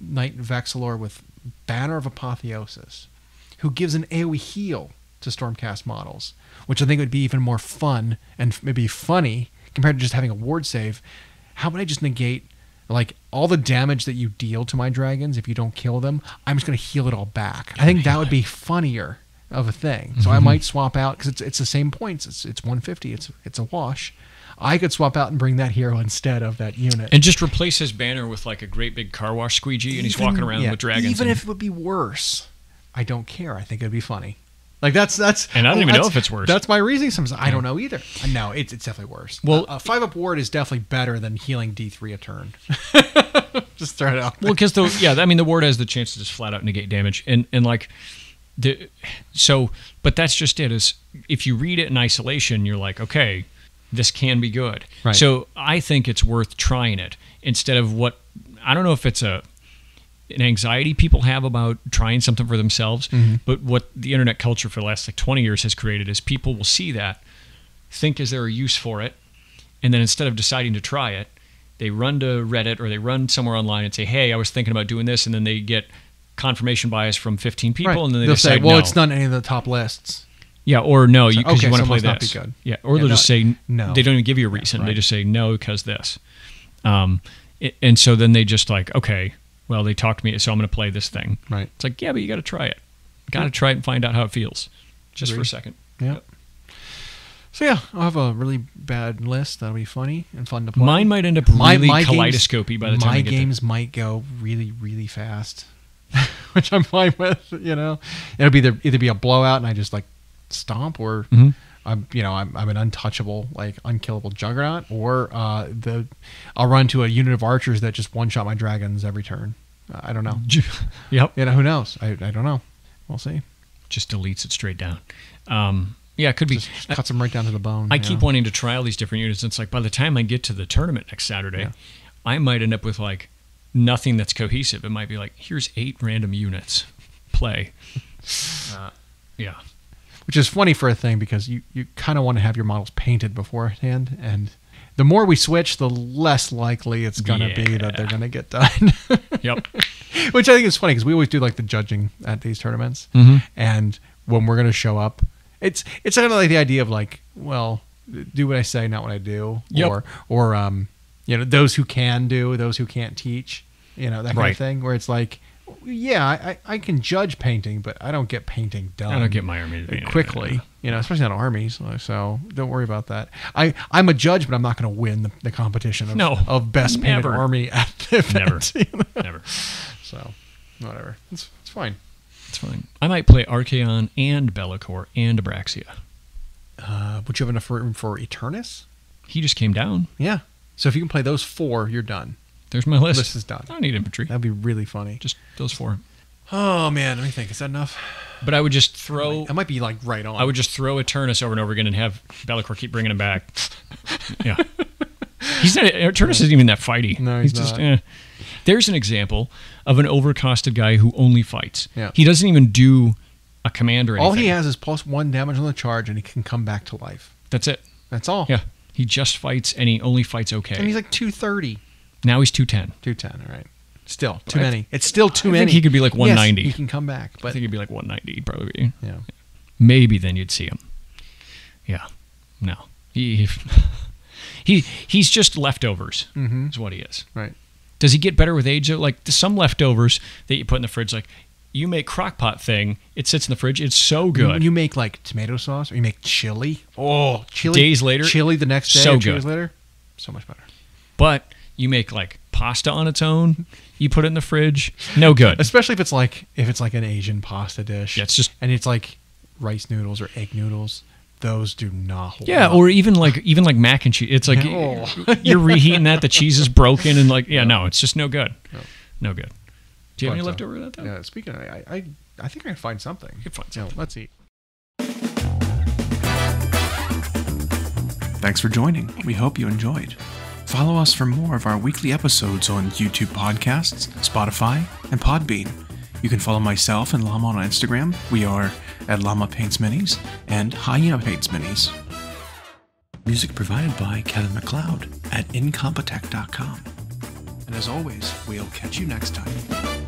[SPEAKER 1] Knight Vexilor with Banner of Apotheosis, who gives an AoE heal to Stormcast models, which I think would be even more fun and maybe funny compared to just having a ward save. How about I just negate like all the damage that you deal to my dragons if you don't kill them? I'm just going to heal it all back. I think that would be funnier of a thing. So I might swap out because it's the same points. It's 150. It's a wash. I could swap out and bring that hero instead of that unit.
[SPEAKER 2] And just replace his banner with like a great big car wash squeegee, and he's walking around with dragons.
[SPEAKER 1] Even if it would be worse, I don't care. I think it'd be funny. Like that's.
[SPEAKER 2] And I don't even know if it's worse.
[SPEAKER 1] That's my reasoning. Sometimes I don't know either. No, it's definitely worse.
[SPEAKER 2] Well,
[SPEAKER 1] a 5-up ward is definitely better than healing D3 a turn. Just throw it out.
[SPEAKER 2] Well, because the ward has the chance to just flat out negate damage, and like. But that's just it. Is if you read it in isolation, you're like, okay, this can be good.
[SPEAKER 1] Right.
[SPEAKER 2] So I think it's worth trying it instead of what I don't know if it's an anxiety people have about trying something for themselves, but what the internet culture for the last like 20 years has created is people will see that, think is there a use for it, and then instead of deciding to try it, they run to Reddit or they run somewhere online and say, hey, I was thinking about doing this, and then they get confirmation bias from 15 people, and then
[SPEAKER 1] they'll
[SPEAKER 2] decide,
[SPEAKER 1] say, well,
[SPEAKER 2] no.
[SPEAKER 1] it's not any of the top lists.
[SPEAKER 2] Yeah, or no, because you want to play
[SPEAKER 1] not
[SPEAKER 2] this.
[SPEAKER 1] Be good.
[SPEAKER 2] Yeah, or they'll just say
[SPEAKER 1] no.
[SPEAKER 2] They don't even give you a reason. They just say no because this. And so then they just like, okay, well, they talked to me, so I'm going to play this thing.
[SPEAKER 1] Right.
[SPEAKER 2] It's like, yeah, but you got to try it. Got to try it and find out how it feels, just for a second.
[SPEAKER 1] Yeah. Yep. So yeah, I'll have a really bad list. That'll be funny and fun to play.
[SPEAKER 2] Mine might end up really kaleidoscopy by the time I get there.
[SPEAKER 1] My games might go really, really fast, which I'm fine with. It'll be either be a blowout and I just like stomp, or I'm an untouchable, like unkillable juggernaut, or I'll run to a unit of archers that just one shot my dragons every turn. I don't know.
[SPEAKER 2] Yep.
[SPEAKER 1] Who knows? I don't know. We'll see.
[SPEAKER 2] Just deletes it straight down. It could be.
[SPEAKER 1] Just cuts them right down to the bone.
[SPEAKER 2] I keep wanting to try all these different units. And it's like by the time I get to the tournament next Saturday, I might end up with like nothing that's cohesive. It might be like, here's 8 random units. Play.
[SPEAKER 1] Which is funny for a thing, because you kind of want to have your models painted beforehand, and the more we switch, the less likely it's going to be that they're going to get done.
[SPEAKER 2] Yep.
[SPEAKER 1] Which I think is funny, because we always do like the judging at these tournaments, and when we're going to show up, it's kind of like the idea of like, well, do what I say, not what I do, or those who can do, those who can't teach, that kind of thing, where it's like, yeah, I can judge painting, but I don't get painting done.
[SPEAKER 2] I don't get my army to paint
[SPEAKER 1] quickly, especially not armies. So don't worry about that. I'm a judge, but I'm not going to win the competition of best painted army at the event.
[SPEAKER 2] Never.
[SPEAKER 1] So whatever, it's fine.
[SPEAKER 2] It's fine. I might play Archaon and Bellicor and Abraxia.
[SPEAKER 1] Would you have enough room for Eternus?
[SPEAKER 2] He just came down.
[SPEAKER 1] Yeah. So if you can play those 4, you're done.
[SPEAKER 2] There's my list.
[SPEAKER 1] List is done.
[SPEAKER 2] I don't need infantry.
[SPEAKER 1] That'd be really funny.
[SPEAKER 2] Just those 4.
[SPEAKER 1] Oh man, let me think. Is that enough?
[SPEAKER 2] But I would just throw.
[SPEAKER 1] It might be like right on.
[SPEAKER 2] I would just throw Eternus over and over again and have Bellicor keep bringing him back. Yeah. Eternus isn't even that fighty.
[SPEAKER 1] No, he's not.
[SPEAKER 2] Just. There's an example of an overcosted guy who only fights.
[SPEAKER 1] Yeah.
[SPEAKER 2] He doesn't even do a command or anything.
[SPEAKER 1] All he has is +1 damage on the charge, and he can come back to life.
[SPEAKER 2] That's it.
[SPEAKER 1] That's all.
[SPEAKER 2] Yeah. He just fights, and he only fights okay.
[SPEAKER 1] And he's like 230.
[SPEAKER 2] Now he's 210.
[SPEAKER 1] 210, all right. Still too many. It's still too many.
[SPEAKER 2] I think he could be like 190.
[SPEAKER 1] Yes, he can come back. But
[SPEAKER 2] I think he'd be like 190 probably.
[SPEAKER 1] Yeah.
[SPEAKER 2] Maybe then you'd see him. Yeah. No. He's just leftovers. Is what he is.
[SPEAKER 1] Right.
[SPEAKER 2] Does he get better with age? Like some leftovers that you put in the fridge, like you make crockpot thing, it sits in the fridge. It's so good.
[SPEAKER 1] When you make like tomato sauce, or you make chili. Oh, chili.
[SPEAKER 2] Days later.
[SPEAKER 1] Chili the next day.
[SPEAKER 2] So good.
[SPEAKER 1] 2 days later. So much better.
[SPEAKER 2] But you make like pasta on its own. You put it in the fridge. No good.
[SPEAKER 1] Especially if it's like an Asian pasta dish.
[SPEAKER 2] Yeah, and
[SPEAKER 1] it's like rice noodles or egg noodles. Those do not hold
[SPEAKER 2] up. Or even like mac and cheese. It's like you're reheating that, the cheese is broken, and like no, it's just no good. No good. Do you have any leftover of that though?
[SPEAKER 1] Yeah, speaking of, I think I can find something.
[SPEAKER 2] You can find something.
[SPEAKER 1] Let's eat. Thanks for joining. We hope you enjoyed. Follow us for more of our weekly episodes on YouTube Podcasts, Spotify, and Podbean. You can follow myself and Llama on Instagram. We are at Llama Paints Minis and Hyena Paints Minis. Music provided by Kevin MacLeod at incompetech.com. And as always, we'll catch you next time.